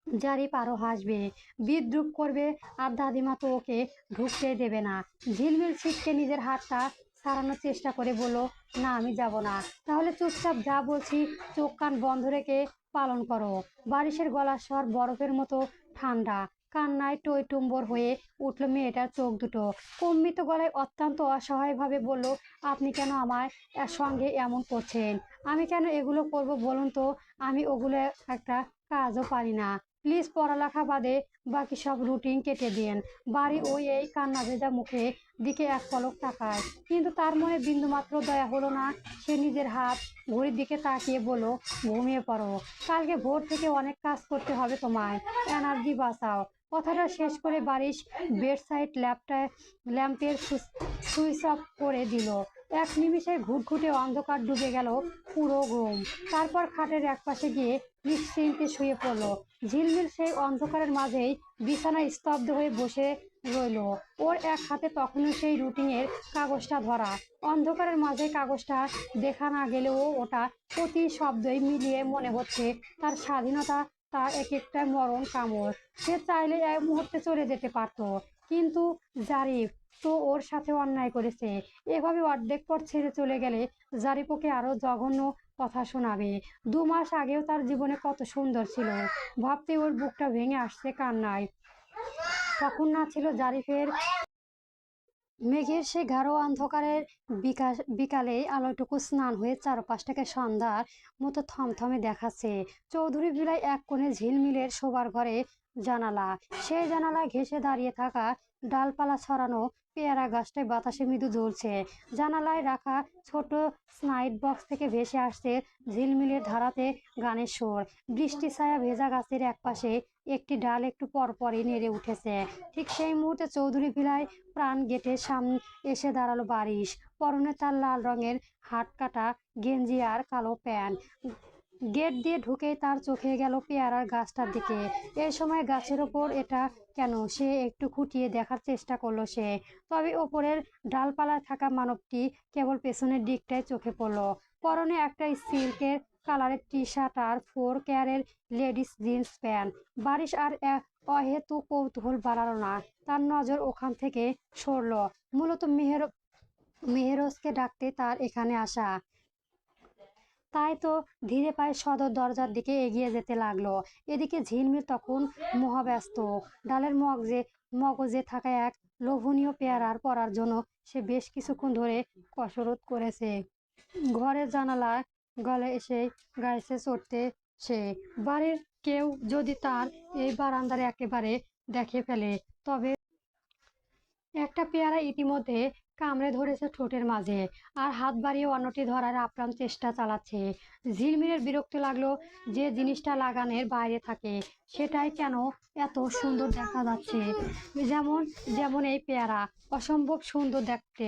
যারই পারো হাসবে, বিদ্রুপ করবে, আর দাদিমা তো ওকে ঢুকতেই দেবে না। ঝিলমিল ছিটকে নিজের হাতটা সারানোর চেষ্টা করে বলল, না, আমি যাব না। তাহলে চুপচাপ যা বলছি চোখ কান বন্ধ রেখে পালন করো। বারিশের গলার স্বর বরফের মতো ঠান্ডা। কান্নায় টইটুম্বর হয়ে উঠল মেয়েটার চোখ দুটো। কম্বিত গলায় অত্যন্ত অসহায়ভাবে বলল, আপনি কেন আমার সঙ্গে এমন করছেন? আমি কেন এগুলো করব বলুন তো? আমি ওগুলো একটা কাজও পারি না। প্লিজ, পড়ালেখা বাদে বাকি সব রুটিন কেটে দিন। বাড়ি ওই এই কান্না ভেজা মুখে দিকে এক পলক তাকায়, কিন্তু তার মনে বিন্দুমাত্র দয়া হলো না। সে নিজের হাত ঘড়ির দিকে তাকিয়ে বলল, ঘুমিয়ে পড়ো, কালকে ভোর থেকে অনেক কাজ করতে হবে তোমায়, এনার্জি বাঁচাও। কথাটা শেষ করে বারিশ বেডসাইড ল্যাম্পের সুইচ অফ করে দিল। এক নিমিষে ঘুটঘুটে অন্ধকার ডুবে গেল পুরো রুম। তারপর খাটের একপাশে গিয়ে নিশ্চিন্তে শুয়ে পড়ল। ঝিলমিল সেই অন্ধকারের মাঝেই বিছানায় স্তব্ধ হয়ে বসে রইল। ওর এক হাতে তখনও সেই রুটিনের কাগজটা ধরা। অন্ধকারের মাঝে কাগজটা দেখা না গেলেও ওটা প্রতি শব্দই মিলিয়ে মনে হচ্ছে তার স্বাধীনতা, তার এক একটা মরণ কামড়। সে চাইলে এক মুহূর্তে চলে যেতে পারতো, কিন্তু জারিফ তো ওর সাথে অন্যায় করেছে। এভাবে অর্ধেক পথ ছেড়ে চলে গেলে জারিফ ওকে আরো জঘন্য কথা শোনাবে। 2 মাস আগেও তার জীবনে কত সুন্দর ছিল, ভাবতে ওর বুকটা ভেঙে আসছে কান্নায়। তখন না ছিল জারিফের মেঘের সে গাঢ় অন্ধকারের বিকালে আলোটুকু স্নান হয়ে চারপাশটাকে সন্ধ্যার মতো থমথমে দেখাচ্ছে। চৌধুরী ভিলায় এক কোণে ঝিলমিলের শোবার ঘরে জানালা। সেই জানালায় ঘেঁষে দাঁড়িয়ে থাকা ডালপালা ছড়ানো পেয়ারা গাছটায় বাতাসে মৃদু জ্বলছে। জানালায় রাখা ছোট স্নাইড বক্স থেকে ভেসে আসছে ঝিলমিলের ধারাতে গানের সুর। বৃষ্টি ছায়া ভেজা গাছের একপাশে একটি ডাল একটু পরপরই নেড়ে উঠেছে। ঠিক সেই মুহূর্তে চৌধুরী ভিলায় প্রাণ গেটের সামনে এসে দাঁড়ালো বারিশ। পরনে তার লাল রঙের হাটকাটা গেঞ্জি আর কালো প্যান্ট। গেট দিয়ে ঢুকেই তার চোখে গেল পেয়ারার গাছটার দিকে। এই সময় গাছের ওপর এটা কেন, সে একটু খুঁটিয়ে দেখার চেষ্টা করলো সে। তবে ওপরের ডালপালায় থাকা মানবটি কেবল পেছনের দিকটায় চোখে পড়লো। পরনে একটা সিল্কের কালারের টি শার্ট আর 4 কেয়ারের লেডিস জিন্স প্যান্ট। বারিশ আর অহেতুক কৌতূহল বাড়ালো না, তার নজর ওখান থেকে সরলো। মূলত মেহেরজকে ডাকতে তার এখানে আসা। তাই তো ধীরে পায়ে সদর দরজার দিকে এগিয়ে যেতে লাগলো। এদিকে ঝিলমিল তখন মহাব্যস্ত। ডালের মগজে থাকা এক লোভনীয় পেয়ারার পড়ার জন্য সে বেশ কিছুক্ষণ ধরে কসরত করেছে। ঘরের জানালায় গলে এসে গাইছে চড়তে সে। বাড়ির কেউ যদি তার এই বারান্দার একেবারে দেখে ফেলে, তবে একটা পেয়ারা ইতিমধ্যে কামড়ে ধরেছে ঠোঁটের মাঝে, আর হাত বাড়িয়ে অন্যটি ধরার আপ্রাণ চেষ্টা চালাচ্ছে। ঝিলমিলের বিরক্ত লাগলো, যে জিনিসটা লাগানের বাইরে থাকে সেটাই কেন এত সুন্দর দেখা যাচ্ছে। যেমন যেমন এই পেয়ারা অসম্ভব সুন্দর দেখতে,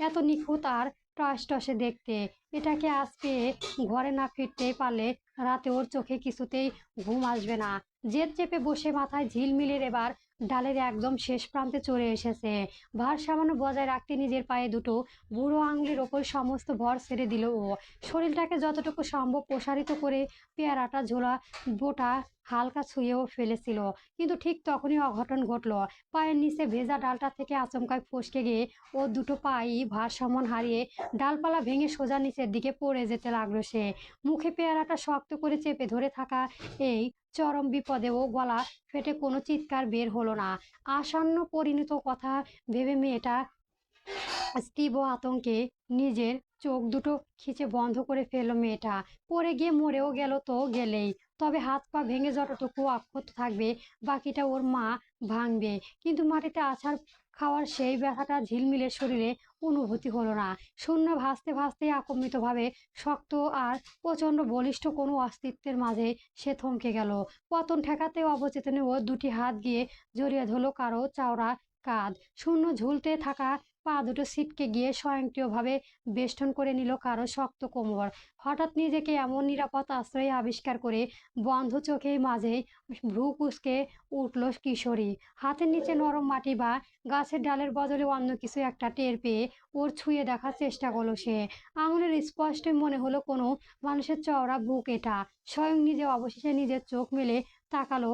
এত নিখুঁত আর টসটসে দেখতে। এটাকে আজ পেয়ে ঘরে না ফিরতেই পারলে রাতে ওর চোখে কিছুতেই ঘুম আসবে না। জেদ চেপে বসে মাথায় ঝিলমিলের এবার ডালের একদম শেষ প্রান্তে চলে এসেছে। ভারসাম্য বজায় রাখতে নিজের পায়ে দুটো বুড়ো আঙুলের ওপর সমস্ত ভর ছেড়ে দিল ও। শরীরটাকে যতটুকু সম্ভব প্রসারিত করে পেয়ারাটা ঝোলা বোটা হালকা ছুঁয়েও ফেলেছিল। কিন্তু ঠিক তখনই অঘটন ঘটল। পায়ের নিচে ভেজা ডালটা থেকে আচমকায় ফসকে গিয়ে ও দুটো পাই ভারসাম্য হারিয়ে ডালপালা ভেঙে সোজা নিচের দিকে পড়ে যেতে লাগলো সে। মুখে পেয়ারাটা শক্ত করে চেপে ধরে থাকা এই চরম বিপদেও গলা ফেটে কোনো চিৎকার বের হলো না। আসন্ন পরিণত কথা ভেবে মেয়েটা তীব্র আতঙ্কে নিজের চোখ দুটো খিচে বন্ধ করে ফেললো। মেয়েটা পড়ে গিয়ে মরেও গেল তো গেলেই, তবে হাত পা ভেঙে যতটুকু অক্ষত থাকবে বাকিটা ওর মা ভাঙবে। কিন্তু মাটিতে আছাড় খাওয়ার সেই ব্যথাটা ঝিলমিলের শরীরে অনুভূতি হলো না। শূন্য ভাসতে ভাসতে আকম্পিতভাবে শক্ত আর প্রচণ্ড বলিষ্ঠ কোনো অস্তিত্বের মাঝে সে থমকে গেল। পতন ঠেকাতে অবচেতনে ও দুটি হাত গিয়ে জড়িয়ে ধরলো কারো চওড়া কাঁধ। শূন্য ঝুলতে থাকা পা দুটো ছিটকে গিয়ে স্বয়ংক্রিয়ভাবে বেষ্টন করে নিল কারো শক্ত কোমর। হঠাৎ নিজেকে এমন নিরাপদ আশ্রয়ে আবিষ্কার করে বন্ধ চোখের মাঝে ভ্রু কুঁচকে উঠল কিশোরী। হাতের নিচে নরম মাটি বা গাছের ডালের বদলে অন্য কিছু একটা টের পেয়ে ওর ছুঁয়ে দেখার চেষ্টা করলো সে। আঙুলের স্পষ্ট মনে হলো কোনো মানুষের চওড়া বুক এটা। স্বয়ং নিজে অবশেষে নিজের চোখ মেলে তাকালো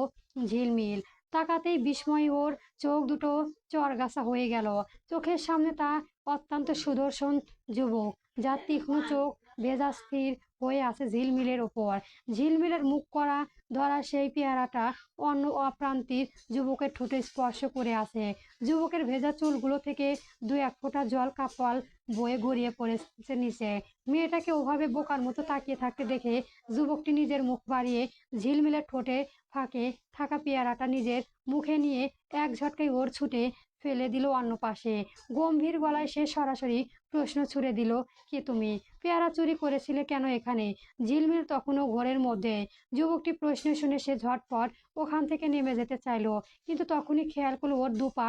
ঝিলমিল। তাকাতেই বিস্ময়ে ওর চোখ দুটো চরগাছা হয়ে গেল। চোখের সামনে তা অত্যন্ত সুদর্শন যুবক, যার তীক্ষ্ণ চোখ ভেজা স্থির হয়ে আছে ঝিলমিলের ওপর। ঝিলমিলের মুখ করা ধরা সেই পেয়ারাটা অন্য অপ্রান্তির যুবকের ঠোঁটে স্পর্শ করে আছে। যুবকের ভেজা চুলগুলো থেকে দু এক ফোঁটা জল কপাল বয়ে গড়িয়ে পড়েছে নিচে। মেয়েটাকে ওভাবে বোকার মতো তাকিয়ে থাকতে দেখে যুবকটি নিজের মুখ বাড়িয়ে ঝিলমিলের ঠোঁটে ফাঁকে থাকা পেয়ারাটা নিজের মুখে নিয়ে এক ঝটকায় ওর ছুটে ফেলে দিল অন্য পাশে। গম্ভীর গলায় সে সরাসরি প্রশ্ন ছুড়ে দিল, কে তুমি? পেয়ারা চুরি করেছিলে কেন এখানে? ঝিলমিল তখনও ঘোরের মধ্যে। যুবকটি প্রশ্ন শুনে সে ঝটপট ওখান থেকে নেমে যেতে চাইলো, কিন্তু তখনই খেয়াল করলো ওর দুপা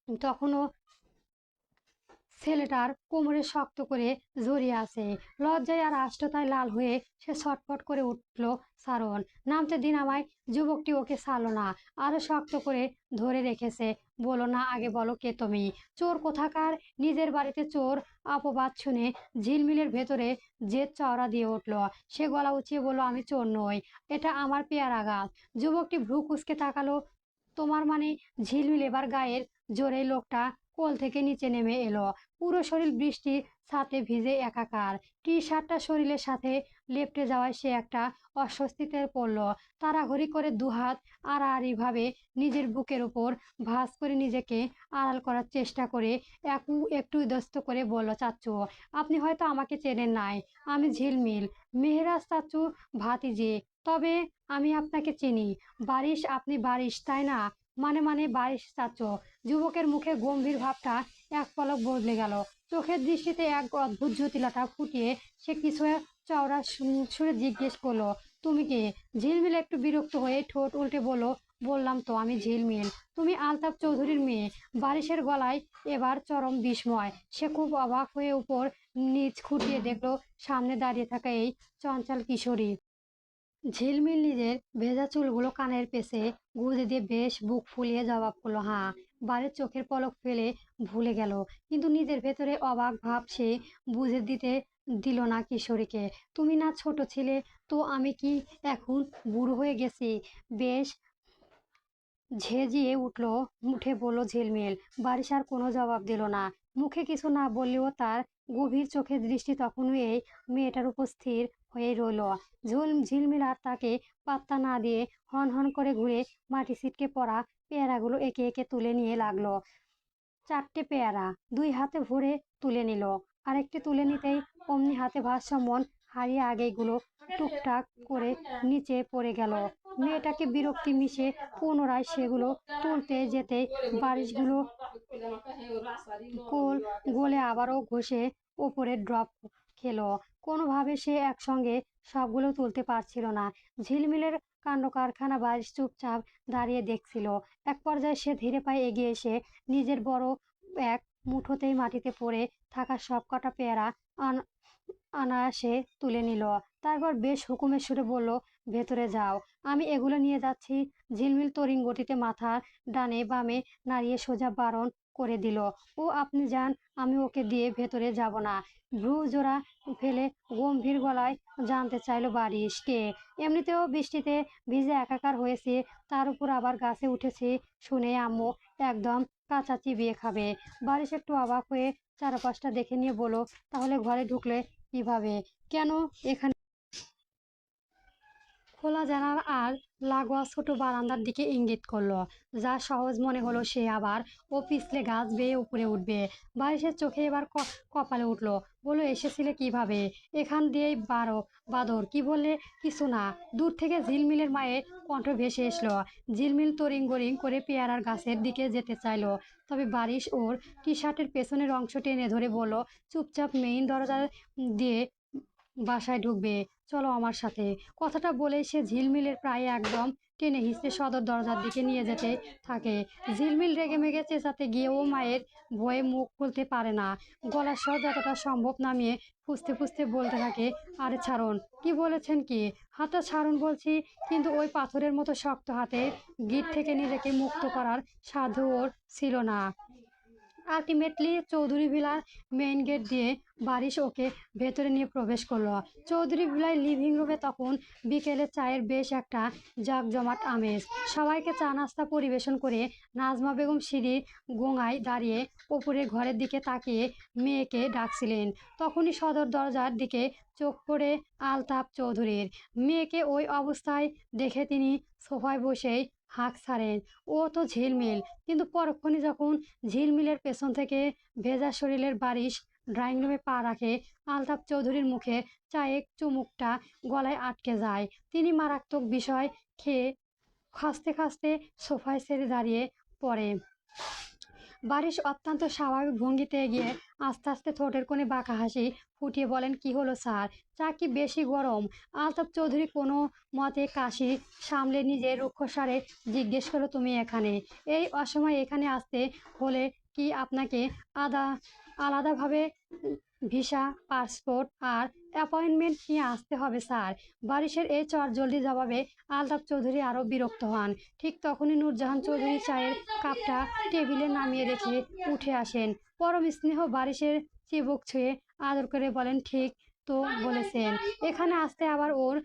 তখনও ছেলেটার কোমরে শক্ত করে জড়িয়ে আছে। লজ্জায় আর আষ্টতায় লাল হয়ে সে ছটফট করে উঠল, সারণ নামতে দিন আমায়। যুবকটি ওকে ছাড়লো না, আরো শক্ত করে ধরে রেখেছে। বলো না, আগে বলো কে তুমি? চোর কোথাকার! নিজের বাড়িতে চোর অপবাদ শুনে ঝিলমিলের ভেতরে জেদ চওড়া দিয়ে উঠল। সে গলা উঁচিয়ে বলল, আমি চোর নই, এটা আমার পেয়ারা গাছ। যুবকটি ভ্রু কুঁচকে তাকালো। তোমার মানে? ঝিলমিল এবার গায়ের জোরে লোকটা কোল থেকে নিচে নেমে এলো। পুরো শরীর বৃষ্টি ছাতে ভিজে একাকার। টি শার্টটা শরীরের সাথে লেপ্টে যাওয়ায় সে একটা অস্বস্তিতে পড়ল। তাড়াহুড়ি করে দুহাত আড়াআড়িভাবে নিজের বুকের উপর ভাঁজ করে নিজেকে আড়াল করার চেষ্টা করে একটু ইতস্ত করে বলল, চাচ্চু আপনি হয়তো আমাকে চেনেন নাই। আমি ঝিলমিল, মেহেরাজ চাচ্চু ভাতিজি। তবে আমি আপনাকে চিনি। বারিশ, আপনি বারিশ তাই না? মানে বারিশ চাচ্চু। যুবকের মুখে গম্ভীর ভাবটা এক পলক বদলে গেল। চোখের দৃষ্টিতে এক অদ্ভুত জটিলতা ফুটিয়ে সে কিছু চওড়া সুরে জিজ্ঞেস করলো, তুমি কে? ঝিলমিল একটু বিরক্ত হয়ে ঠোঁট উল্টে বলল, বললাম তো আমি ঝিলমিল। তুমি আলতাফ চৌধুরীর মেয়ে। বারিশের গলায় এবার চরম বিস্ময়। সে খুব অবাক হয়ে উপর নিচ খুঁটিয়ে দেখলো সামনে দাঁড়িয়ে থাকা এই চঞ্চল কিশোরী। ঝিলমিল নিজের ভেজা চুলগুলো কানের পেছে গুঁজে দিয়ে বেশ বুক ফুলিয়ে জবাব করলো, হ্যাঁ। বাড়ির চোখের পলক ফেলে ভুলে গেল, কিন্তু নিজের ভেতরে অবাক ভাব সে বুঝে দিল না কিশোরীকে। তুমি না ছোট ছিলে, তো আমি কি এখন বুড়ো হয়ে গেছি? বেশ ঝেঁঝিয়ে উঠল, উঠে বলল ঝিলমিল। বারিশ আর কোনো জবাব দিল না। মুখে কিছু না বললেও তার গভীর চোখের দৃষ্টি তখনও এই মেয়েটার উপর স্থির হয়েই রইল। ঝিলমিল আর তাকে পাত্তা না দিয়ে হন হন করে ঘুরে মাটি ছিটকে পড়া পেয়ারাগুলো একে একে তুলে নিয়ে লাগলো। 4টে পেয়ারা 2 হাতে ভরে তুলে নিল। আরেকটি তুলে নিতেই অমনি হাতে ভারসাম্য হারিয়ে আগেগুলো টুকটাক করে নিচে পড়ে গেল। মেয়েটাকে বিরক্তি মিশে পুনরায় সেগুলো তুলতে যেতে বারিশগুলো কোল গলে আবারও ঘষে ওপরে ড্রপ খেলো। কোনোভাবে সে একসঙ্গে সবগুলো তুলতে পারছিল না। ঝিলমিলের কাণ্ড কারখানা বারিশ চুপচাপ দাঁড়িয়ে দেখছিল। এক পর্যায়ে সে ধীরে পায়ে এগিয়ে এসে নিজের বড় এক মুঠোতেই মাটিতে পড়ে থাকা সবকটা পেয়ারা অনায়াসে তুলে নিল। তারপর বেশ হুকুমের সুরে বলল, ভেতরে যাও, আমি এগুলো নিয়ে যাচ্ছি। ঝিলমিল তড়িৎ গতিতে মাথা ডানে বামে নাড়িয়ে সোজা বারণ করে দিল, ও আপনি যান, আমি ওকে দিয়ে ভেতরে যাব না। ভ্রু জোড়া ফেলে গম্ভীর গলায় জানতে চাইল, বারিশ কে? এমনিতেও বৃষ্টিতে ভিজে একাকার হয়েছে, তার উপর আবার গাছে উঠেছে শুনে আম্মু একদম কাঁচা চিবিয়ে খাবে। বারিশ একটু অবাক হয়ে চারপাশটা দেখে নিয়ে বলল, তাহলে ঘরে ঢুকলে কিভাবে? কেন এখানে? খোলা জানালা আর লাগোয়া ছোট বারান্দার দিকে ইঙ্গিত করলো। যা সহজ মনে হলো সে আবার ও পিছলে গাছ বেয়ে উপরে উঠবে। বারিশের চোখে এবার কপালে উঠলো। বলো, এসেছিলে কিভাবে? এখান দিয়েই বাদর কি বললে? কিছু না। দূর থেকে ঝিলমিলের মায়ের কণ্ঠ ভেসে এসলো। ঝিলমিল তড়িং করে পেয়ারার গাছের দিকে যেতে চাইলো, তবে বারিশ ওর টি শার্টের পেছনের অংশ টেনে ধরে বলল, চুপচাপ মেইন দরজা দিয়ে বাসায় ঢুকবে, চলো আমার সাথে। কথাটা বলেই সে ঝিলমিলের প্রায় একদম টেনে হিঁচড়ে সদর দরজার দিকে নিয়ে যেতে থাকে। ঝিলমিল রেগে মেগে চেঁচাতে গিয়ে ও মায়ের ভয়ে মুখ খুলতে পারে না। গলার স্বর যতটা সম্ভব নামিয়ে ফুঁসতে ফুঁসতে বলতে থাকে, আরে ছাড়ুন। কি বলেছেন কি? হাতটা ছাড়ুন বলছি। কিন্তু ওই পাথরের মতো শক্ত হাতে গিট থেকে নিজেকে মুক্ত করার সাধ্য ওর ছিল না। আলটিমেটলি চৌধুরী ভিলার মেইন গেট দিয়ে বারিশ ওকে ভেতরে নিয়ে প্রবেশ করলো। চৌধুরী ভিলার লিভিং রুমে তখন বিকেলে চায়ের বেশ একটা জাঁকজমাট আমেজ। সবাইকে চা নাস্তা পরিবেশন করে নাজমা বেগম সিঁড়ির গোঙায় দাঁড়িয়ে ওপরের ঘরের দিকে তাকিয়ে মেয়েকে ডাকছিলেন। তখনই সদর দরজার দিকে চোখ পড়ে আলতাফ চৌধুরীর। মেয়েকে ওই অবস্থায় দেখে তিনি সোফায় বসেই হাঁক ছাড়েন, ও তো ঝিলমিল। কিন্তু পরক্ষণে যখন ঝিলমিলের পেছন থেকে ভেজা শরীরের বারিশ ড্রয়িং রুমে পা রাখে, আলতাফ চৌধুরীর মুখে চায়ের চুমুকটা গলায় আটকে যায়। তিনি মারাত্মক বিষয় খেয়ে খাসতে খাসতে সোফায় ছেড়ে দাঁড়িয়ে পড়ে। বারিশ অত্যন্ত স্বাভাবিক ভঙ্গিতে এগিয়ে আস্তে আস্তে ঠোঁটের কোণে বাঁকা হাসি ফুটিয়ে বলেন, কি হলো স্যার, চা কি বেশি গরম? আলতাফ চৌধুরী কোনো মতে কাশি সামলে নিজের রুক্ষস্বরে জিজ্ঞেস করলো, তুমি এখানে এই অসময়ে এখানে আসতে হলে কি আপনাকে আলাদাভাবে ভিসা, পাসপোর্ট আর অ্যাপয়েন্টমেন্ট নিয়ে আসতে হবে স্যার? বারিশের এই চটজলদি জবাবে আলতাফ চৌধুরী আরও বিরক্ত হন। ঠিক তখনই নূরজাহান চৌধুরী চায়ের কাপটা টেবিলে নামিয়ে রেখে উঠে আসেন। পরম স্নেহ বারিশের চিবুক ছুঁয়ে আদর করে বলেন, ঠিক তো বলেছেন। এখানে আসতে আবার ওর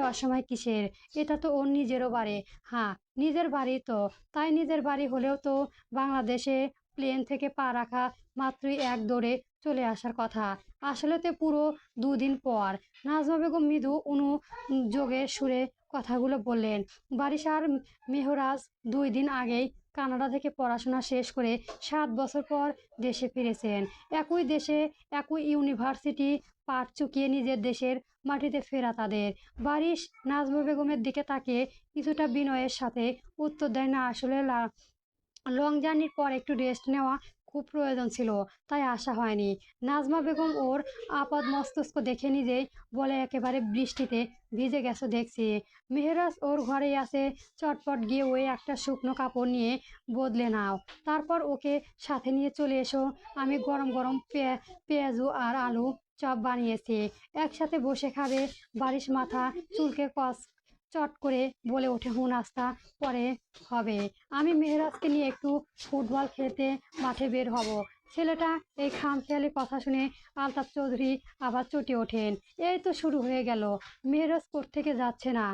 অসময় কিসের? এটা তো ওর নিজেরও বাড়ি। হ্যাঁ, নিজের বাড়ি তো। তাই নিজের বাড়ি হলেও তো বাংলাদেশে প্লেন থেকে পা রাখা মাত্রই এক দৌড়ে চলে আসার কথা। আসলে তো পুরো 2 দিন পর। নাজমা বেগম মৃদু অনুযোগের সুরে কথাগুলো বললেন। বারিশ আর মেহরাজ 2 দিন আগেই কানাডা থেকে পড়াশোনা শেষ করে 7 বছর পর দেশে ফিরেছেন। একই দেশে একই ইউনিভার্সিটি পাঠ চুকিয়ে নিজের দেশের মাটিতে ফেরা তাদের। বারিশ নাজমা বেগমের দিকে তাকিয়ে কিছুটা বিনয়ের সাথে উত্তর দেয়, না আসলে লং জার্নির পর একটু রেস্ট নেওয়া খুব প্রয়োজন ছিল, তাই আসা হয়নি। নাজমা বেগম ওর আপাদ মস্তক দেখে নিজেই বলে, একেবারে বৃষ্টিতে ভিজে গেছো দেখছি। মেহরাজ ওর ঘরেই আছে, চটপট গিয়ে ওই একটা শুকনো কাপড় নিয়ে বদলে নাও, তারপর ওকে সাথে নিয়ে চলে এসো। আমি গরম গরম পেঁয়াজু আর আলু চপ বানিয়েছি, একসাথে বসে খাবে। বারিশ মাথা চুলকে চট করে বলে ওঠে, হুঁ, নাস্তা পরে হবে। আমি মেহরাজকে নিয়ে একটু ফুটবল খেলতে মাঠে বের হব। ছেলেটা এই খামখেয়ালি কথা শুনে আলতাফ চৌধুরী আবার চটে ওঠেন। এই তো শুরু হয়ে গেল। মেহরাজ কোত্থেকে যাচ্ছে না,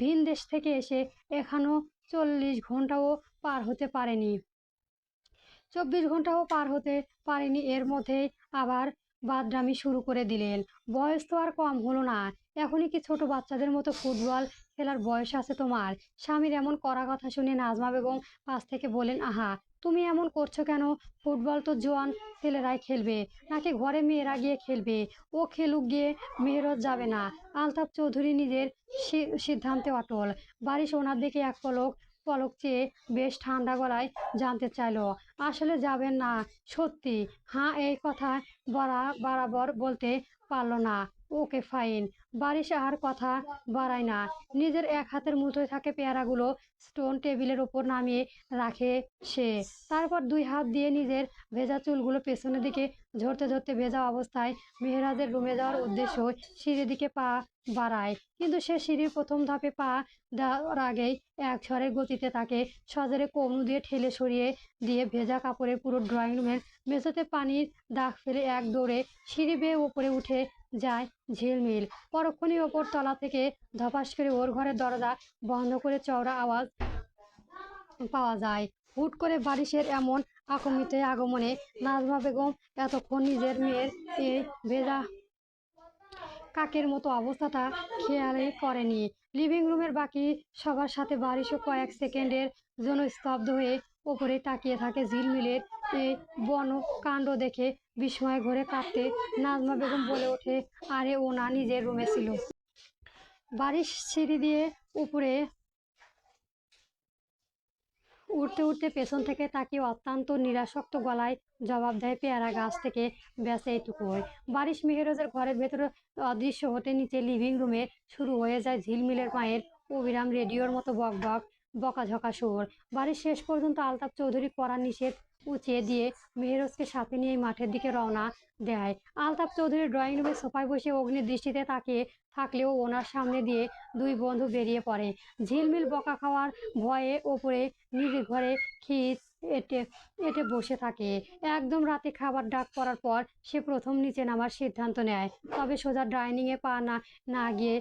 ভিন দেশ থেকে এসে এখনো 40 ঘন্টাও পার হতে পারেনি। 24 ঘন্টাও পার হতে পারেনি, এর মধ্যেই আবার বাদরামি শুরু করে দিলেন। বয়স তো আর কম হলো না, এখনই কি ছোট বাচ্চাদের মতো ফুটবল খেলার বয়স আছে তোমার? স্বামীর এমন কড়া কথা শুনে নাজমা বেগম পাশ থেকে বলেন, আহা, তুমি এমন করছো কেন? ফুটবল তো জোয়ান ছেলেরাই খেলবে, নাকি ঘরে মেয়েরা গিয়ে খেলবে? ও খেলুক গিয়ে, মেহরত যাবে না। আলতাফ চৌধুরী নিজের সিদ্ধান্তে অটল। বারিশ ওনার দিকে এক পলক পলক চেয়ে বেশ ঠান্ডা গলায় জানতে চাইলো, আসলে যাবেন না সত্যি? হ্যাঁ, এই কথা বরাবর বলতে পারলো না। Okay fine. বারিশ আর কথা বাড়ায় না, নিজের এক হাতের মুঠোয় থাকে পেয়ারাগুলো স্টোন টেবিলের ওপর নামিয়ে রাখে সে। তারপর 2 হাত দিয়ে নিজের ভেজা চুলগুলো পেছনের দিকে ঝরতে ঝরতে ভেজা অবস্থায় মেহরাজের রুমে যাওয়ার উদ্দেশ্য সিঁড়ির দিকে পা বাড়ায়। কিন্তু সে সিঁড়ির প্রথম ধাপে পা দেওয়ার আগেই এক ঝড়ের গতিতে তাকে সজোরে কবনু দিয়ে ঠেলে সরিয়ে দিয়ে ভেজা কাপড়ে পুরো ড্রয়িং রুমের মেঝেতে পানির দাগ ফেলে এক দৌড়ে সিঁড়ি বেয়ে ওপরে উঠে যায় ঝিলমিল। পরক্ষণেই ওপর তলা থেকে ধপাস করে ওর ঘরের দরজা বন্ধ করে চওড়া আওয়াজ পাওয়া যায়। হুট করে বারিশের এমন আকস্মিক আগমনে নাজমা বেগম এতক্ষণ নিজের মেয়ের এই ভেজা কাকের মতো অবস্থাটা খেয়ালই করেনি। লিভিং রুমের বাকি সবার সাথে বারিশও কয়েক সেকেন্ডের জন্য স্তব্ধ হয়ে ওপরে তাকিয়ে থাকে। ঝিলমিলের এই বন কাণ্ড দেখে বিস্ময়ে ঘরে কাঁপতে নাজমা বেগম বলে ওঠে, আরে ও না নিজের রুমে ছিল। বারিশ সিঁড়ি দিয়ে উপরে উঠতে উঠতে পেছন থেকে তাকিয়ে অত্যন্ত নিরাসক্ত গলায় জবাব দেয়, পেয়ারা গাছ থেকে ব্যাস এইটুকুই। বারিশ মেহরাজের ঘরের ভেতরে অদৃশ্য হতে নিচে লিভিং রুমে শুরু হয়ে যায় ঝিলমিলের মায়ের অবিরাম রেডিওর মতো বক বক বকাঝকা সুর। বাড়ির শেষ পর্যন্ত আলতাফ চৌধুরী কড়া নিষেধ উঁচিয়ে দিয়ে মেহরাজকে সাথে নিয়ে মাঠের দিকে রওনা দেয়। আলতাফ চৌধুরী ড্রয়িং রুমে সোফায় বসে অগ্নি দৃষ্টিতে তাকিয়ে থাকলেও ওনার সামনে দিয়ে 2 বন্ধু বেরিয়ে পড়ে। ঝিলমিল বকা খাওয়ার ভয়ে ওপরে নিজ ঘরে খিচ এটে এটে বসে থাকে। একদম রাতে খাবার ডাক পড়ার পর সে প্রথম নিচে নামার সিদ্ধান্ত নেয়, তবে সোজা ডাইনিংয়ে পা না গিয়ে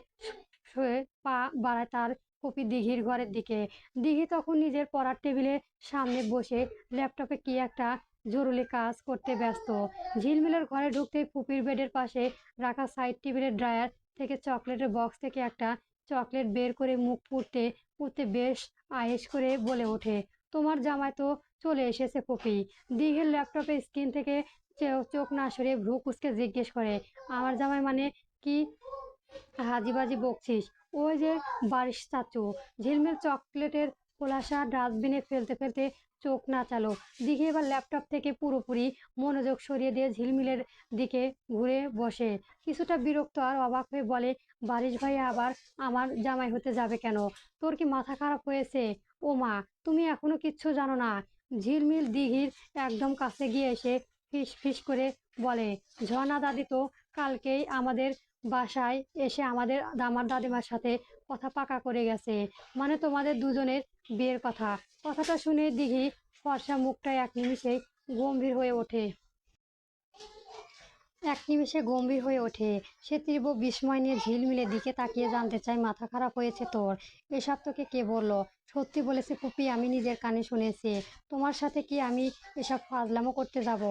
শুয়ে পা বাড়ায় তার ফুপি দিঘির ঘরের দিকে। দিঘি তখন নিজের পড়ার টেবিলের সামনে বসে ল্যাপটপে কি একটা জরুরি কাজ করতে ব্যস্ত। ঝিলমিলের ঘরে ঢুকতেই ফুপির বেডের পাশে রাখা সাইড টেবিলের ড্রয়ার থেকে চকলেটের বক্স থেকে একটা চকলেট বের করে মুখ পুড়তে পুড়তে বেশ আয়েশ করে বলে ওঠে, তোমার জামাই তো চলে এসেছে ফুপি। দিঘির ল্যাপটপে স্ক্রিন থেকে চোখ না সরিয়ে ভ্রু কুচকে জিজ্ঞেস করে, আমার জামাই মানে কি হাজিবাজি বকছিস? ওই যে বারিশ চাচু। ঝিলমিল চকলেটের খোলাসা ডাস্টবিনে ফেলতে ফেলতে চোখ নাচালো। দিঘি এবার ল্যাপটপ থেকে পুরোপুরি মনোযোগ সরিয়ে দিয়ে ঝিলমিলের দিকে ঘুরে বসে কিছুটা বিরক্ত আর অবাক হয়ে বলে, বারিশ ভাই আবার আমার জামাই হতে যাবে কেন? তোর কি মাথা খারাপ হয়েছে? ও মা, তুমি এখনো কিচ্ছু জানো না? ঝিলমিল দিঘির একদম কাছে গিয়ে এসে ফিস ফিস করে বলে, ঝর্ণা দাদি তো কালকেই আমাদের বাসায় এসে আমার দাদিমার সাথে কথা পাকা করে গেছে, মানে তোমাদের দুজনের বিয়ের কথা। কথাটা শুনে দিঘি ফর্সা মুখটা এক নিমিষেই গম্ভীর হয়ে ওঠে। এক নিমেষে গম্ভীর হয়ে ওঠে। সে তীব্র বিস্ময় নিয়ে ঝিলমিলের দিকে তাকিয়ে জানতে চায়, মাথা খারাপ হয়েছে তোর? এসব তোকে কে বললো? সত্যি বলেছে ফুপি, আমি নিজের কানে শুনেছি। তোমার সাথে কি আমি এসব ফাজলামো করতে যাব?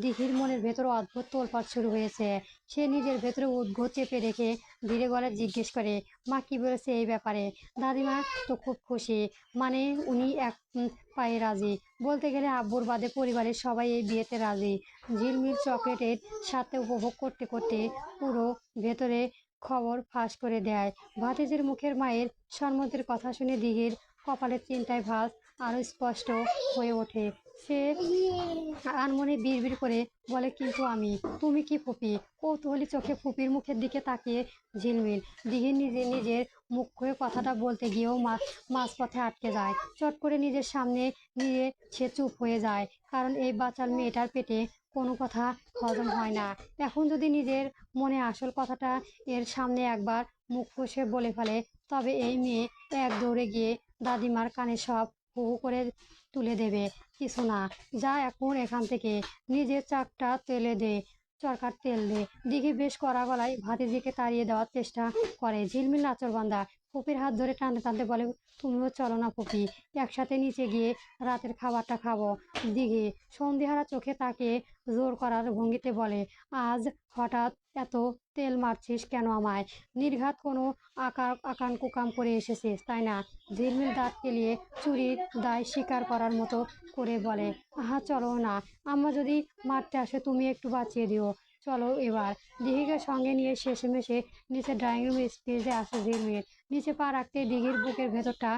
দিঘির মনের ভেতর অদ্ভুত তোলপাড় শুরু হয়েছে। সে নিজের ভেতরে উদ্ঘট চেপে রেখে ধীরে গলায় জিজ্ঞেস করে, মা কি বলেছে এই ব্যাপারে? দাদিমা তো খুব খুশি, মানে উনি এক পায়ে রাজি। বলতে গেলে আব্বুর বাদে পরিবারের সবাই এই বিয়েতে রাজি। ঝিলমিল চকলেটের সাথে উপভোগ করতে করতে পুরো ভেতরে খবর ফাঁস করে দেয়। ভাতিজির মুখের মায়ের সম্মতির কথা শুনে দিঘির কপালের চিন্তায় ভাঁজ আরো স্পষ্ট হয়ে ওঠে। সে আনমনে বিড়বিড় করে বলে, কিন্তু আমি? তুমি কি ফুপি? কৌতূহলী চোখে ফুপির মুখের দিকে তাকিয়ে ঝিলমিল। দিঘির নিজের মুখ হয়ে কথাটা বলতে গিয়েও মাঝপথে আটকে যায়। চট করে নিজের সামনে নিয়ে সে চুপ হয়ে যায়, কারণ এই বাচাল মেয়েটার পেটে কোনো কথা হজম হয় না। এখন যদি নিজের মনে আসল কথাটা এর সামনে একবার মুখ ফুঁসে বলে ফেলে, তবে এই মেয়ে এক দৌড়ে গিয়ে দাদিমার কানে সব হু হু করে তুলে দেবে। কিছু না, যা এখন এখান থেকে, নিজের চাকটা তেলে দে, চরকার তেল দে। দিঘি বেশ কড়া গলায় ভাতিজিকে তাড়িয়ে দেওয়ার চেষ্টা করে। ঝিলমিল নাচরবান্দা ফুপির হাত ধরে টানতে টানতে বলে, তুমিও চলো না ফুপি, একসাথে নিচে গিয়ে রাতের খাবারটা খাবো। দিঘি সন্ধিহারা চোখে তাকিয়ে জোর করার ভঙ্গিতে বলে, আজ হঠাৎ এত তেল মারছিস কেন আমায়? নির্ঘাত কোনো আকাম কুকাম করে এসেছিস তাই না? ঝিলমিল দাঁত কেলিয়ে চুরির দায় স্বীকার করার মতো করে বলে, আহা চলো না, আম্মা যদি মারতে আসে তুমি একটু বাঁচিয়ে দিও। চলো এবার। দিঘিকে সঙ্গে নিয়ে শেষমেশে নিচে ড্রয়িং রুমে স্টেজে আসে ঝিলমিল। নিচে পা রাখতে দিঘির বুকের ভেতরটা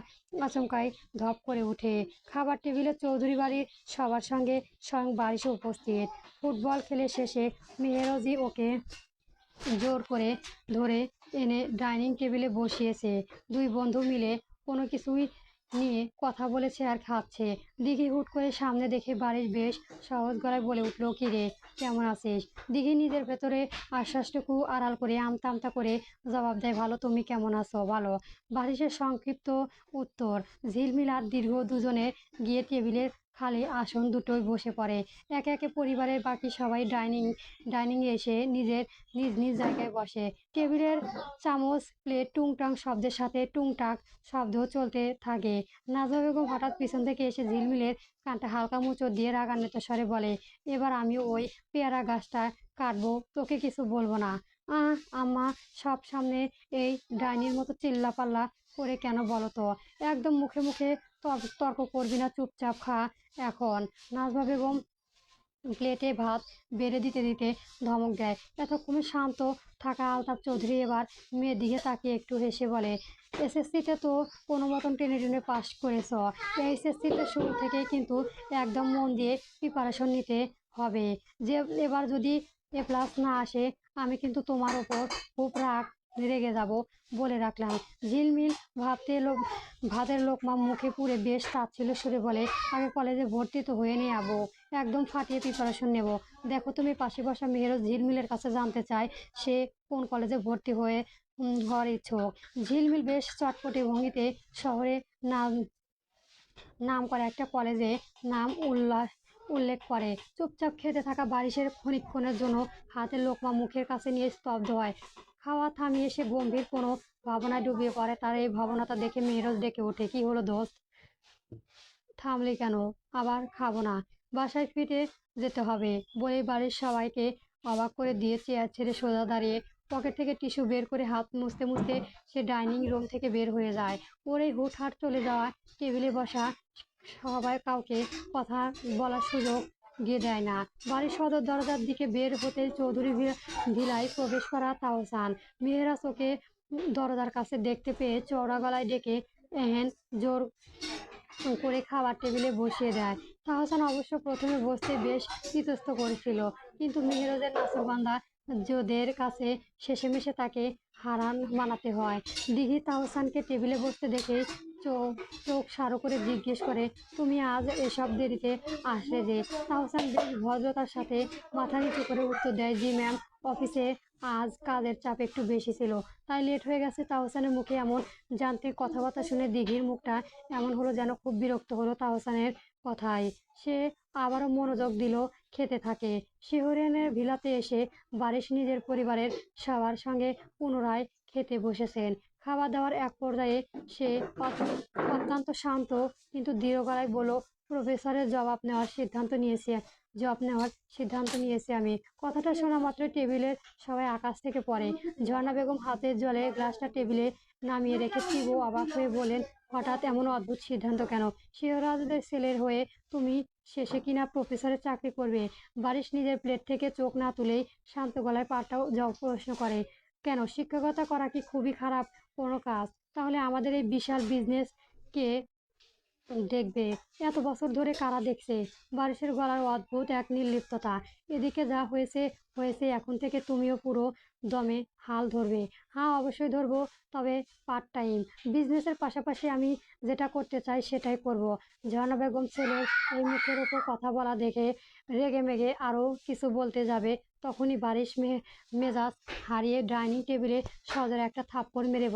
আচমকাই ধপ করে ওঠে। খাবার টেবিলে চৌধুরী বাড়ির সবার সঙ্গে স্বয়ং বারিশও উপস্থিত। ফুটবল খেলে শেষে মেহেরজি ওকে জোর করে ধরে এনে ডাইনিং টেবিলে বসিয়েছে। দুই বন্ধু মিলে কোনো কিছুই নিয়ে কথা বলেছে আর খাচ্ছে। দিঘি হুট করে সামনে দেখে বাড়ির বেশ সহজ গলায় বলে উঠল, কি রে, কেমন আছিস? দিঘি নিজের ভেতরে আশ্বাসটুকু আড়াল করে আমতা আমতা করে জবাব দেয়, ভালো, তুমি কেমন আছো? ভালো। বারিশের সংক্ষিপ্ত উত্তর। ঝিলমিল আর দীর্ঘ দুজনে গিয়ে টেবিলের খালি আসন দুটোই বসে পড়ে। একে একে পরিবারের বাকি সবাই ডাইনিংয়ে এসে নিজ নিজ জায়গায় বসে। টেবিলের চামচ প্লেট টুংটাং শব্দের সাথে টুংটাক শব্দ চলতে থাকে। নাজমা বেগম হঠাৎ পিছন থেকে এসে ঝিলমিলের কানটা হালকা মোচড় দিয়ে রাগান্বিত স্বরে বলে, এবার আমি ওই পেয়ারা গাছটা কাটবো, তোকে কিছু বলবো না। আম্মা, সব সামনে এই ডাইনির মতো চিল্লাপাল্লা করে কেন বলো তো? একদম মুখে মুখে তর্ক করবি না, চুপচাপ খা এখন। নাজমা বেগম প্লেটে ভাত বেড়ে দিতে দিতে ধমক দেয়। এতক্ষণে শান্ত থাকা আলতাফ চৌধুরী এবার মেয়ের দিকে তাকিয়ে একটু হেসে বলে, এসএসসিতে তো কোনো মতন টেনে টেনে পাস করেছ। এইচএসসিতে শুরু থেকেই কিন্তু একদম মন দিয়ে প্রিপারেশন নিতে হবে। যে এবার যদি A+ না আসে, আমি কিন্তু তোমার ওপর খুব রেগে যাব, বলে রাখলাম। ঝিলমিল ভাতের লোকমা মুখে পুরে বেশ তাচ্ছিল্য সুরে বলে, আগে কলেজে ভর্তি তো হয়ে নিয়ে যাবো, একদম ফাটিয়ে প্রিপারেশন নেব। দেখো, তুমি পাশে বসা মেয়েরও ঝিলমিলের কাছে জানতে চায় সে কোন কলেজে ভর্তি হওয়ার ইচ্ছুক। ঝিলমিল বেশ চটপটে ভঙ্গিতে শহরে নাম নাম করা একটা কলেজে নাম উল্লেখ করে। চুপচাপ খেতে থাকা বারিশের ক্ষণিকক্ষণের জন্য হাতের লোকমা মুখের কাছে নিয়ে স্তব্ধ হয়। খাওয়া থামিয়ে সে গম্ভীর কোনো ভাবনায় ডুবিয়ে পড়ে। তার এই ভাবনাটা দেখে মেহেরজ ডেকে ওঠে, কি হলো দোস্ত, থামলি কেন? আবার খাবো না, বাসায় ফিরে যেতে হবে, বলে বাড়ির সবাইকে অবাক করে দিয়ে চেয়ার ছেড়ে সোজা দাঁড়িয়ে পকেট থেকে টিস্যু বের করে হাত মুছতে মুছতে সে ডাইনিং রুম থেকে বের হয়ে যায়। ওর এই হুটহাট চলে যাওয়া টেবিলে বসা সবাই কাউকে কথা বলার সুযোগ গিয়ে দেয় না। বাড়ির সদর দরজার দিকে বের হতে চৌধুরী ভিলায় প্রবেশ করা তাহসান মেহেরাজ ওকে দরজার কাছে দেখতে পেয়ে চওড়া গলায় ডেকে এহেন জোর করে খাবার টেবিলে বসিয়ে দেয়। তাহসান অবশ্য প্রথমে বসতে বেশ ইতস্ত করেছিল, কিন্তু মেহেরজের নাছোড়বান্দা যোদের কাছে শেষেমেশে তাকে হারান মানাতে হয়। দিঘি তাহসানকে টেবিলে বসতে দেখে চোখ সারো করে জিজ্ঞেস করে, তুমি আজ এসব দেরিতে আসলে যে? তাহসান বেশ ভদ্রতার সাথে মাথা নিচু করে উত্তর দেয়, জি ম্যাম, অফিসে আজ কাজের চাপ একটু বেশি ছিল, তাই লেট হয়ে গেছে। তাহসানের মুখে এমন যান্ত্রিক কথাবার্তা শুনে দিঘির মুখটা এমন হলো যেন খুব বিরক্ত হলো তাহসানের কথায়। সে আবারও মনোযোগ দিল খেতে থাকে। শিহরণের ভিলাতে এসে বারিশ নিজের পরিবারের সবার সঙ্গে পুনরায় খেতে বসেছেন। খাওয়া দাওয়ার এক পর্যায়ে সে অত্যন্ত শান্ত কিন্তু দৃঢ় গলায় বলল, প্রফেসরের জবাব নেওয়ার সিদ্ধান্ত নিয়েছি আমি। কথাটা শোনা মাত্র টেবিলের সবাই আকাশ থেকে পড়ে। ঝর্ণা বেগম হাতের জলে গ্লাসটা টেবিলে নামিয়ে রেখে তীব্র অবাক হয়ে বলেন, হঠাৎ এমন অদ্ভুত সিদ্ধান্ত কেন? শিহরাজদের ছেলের হয়ে তুমি শেষে কিনা প্রফেসরের চাকরি করবে? বারিশ নিজের প্লেট থেকে চোখ না তুলেই শান্ত গলায় পাল্টাও প্রশ্ন করে, কেন? শিক্ষকতা করা কি খুবই খারাপ কোনো কাজ? তাহলে আমাদের এই বিশাল বিজনেস কে দেখবে? এত বছর ধরে কারা দেখছে? বারিশের গলার অদ্ভুত এক নির্লিপ্ততা। এদিকে যা হয়েছে হয়েছে, এখন থেকে তুমিও পুরো দমে হাল ধরবে। হ্যাঁ, অবশ্যই ধরবো, তবে পার্ট টাইম বিজনেসের পাশাপাশি আমি যেটা করতে চাই সেটাই করব। ঝর্ণা বেগম ছেলের এই মুখের ওপর কথা বলা দেখে রেগে মেগে আরও কিছু বলতে যাবে, তখনই বারিশ মেজাজ হারিয়ে ডাইনিং টেবিলে সজোরে একটা থাপ্পড় মেরে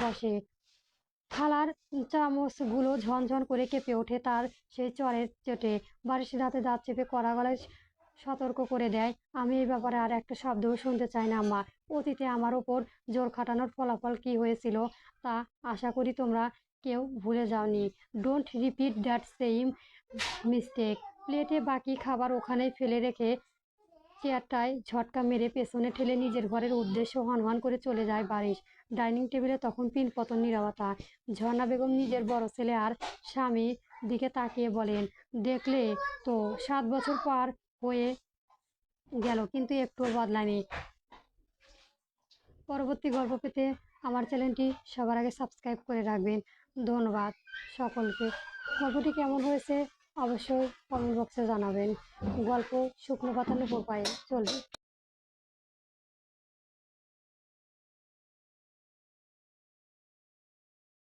বসে। থালার চামচগুলো ঝনঝন করে কেঁপে ওঠে তার সেই চড়ের চোটে। বারিশের হাতে দাঁত চেপে কড়া গলায় সতর্ক করে দেয়, আমি এই ব্যাপারে আর একটা শব্দও শুনতে চাই না আম্মা। অতীতে আমার ওপর জোর খাটানোর ফলাফল কি হয়েছিল তা আশা করি তোমরা কেউ ভুলে যাওনি। Don't repeat that same mistake. প্লেটে বাকি খাবার ওখানেই ফেলে রেখে চেয়ারটায় ঝটকা মেরে পেছনে ঠেলে নিজের ঘরের উদ্দেশ্যে হনহন করে চলে যায় বারিশ। ডাইনিং টেবিলে তখন পিনপতন নীরবতা। ঝর্ণা বেগম নিজের বড় ছেলে আর স্বামীর দিকে তাকিয়ে বলেন, দেখলে তো, 7 বছর পার হয়ে গেল কিন্তু একটুও বদলায়নি। পরবর্তী গল্প পেতে আমার চ্যানেলটি সবার আগে সাবস্ক্রাইব করে রাখবেন। ধন্যবাদ সকলকে। গল্পটি কেমন হয়েছে অবশ্যই কমেন্ট বক্সে জানাবেন। গল্প শুকনো পাতানো উপায়ে চলবে।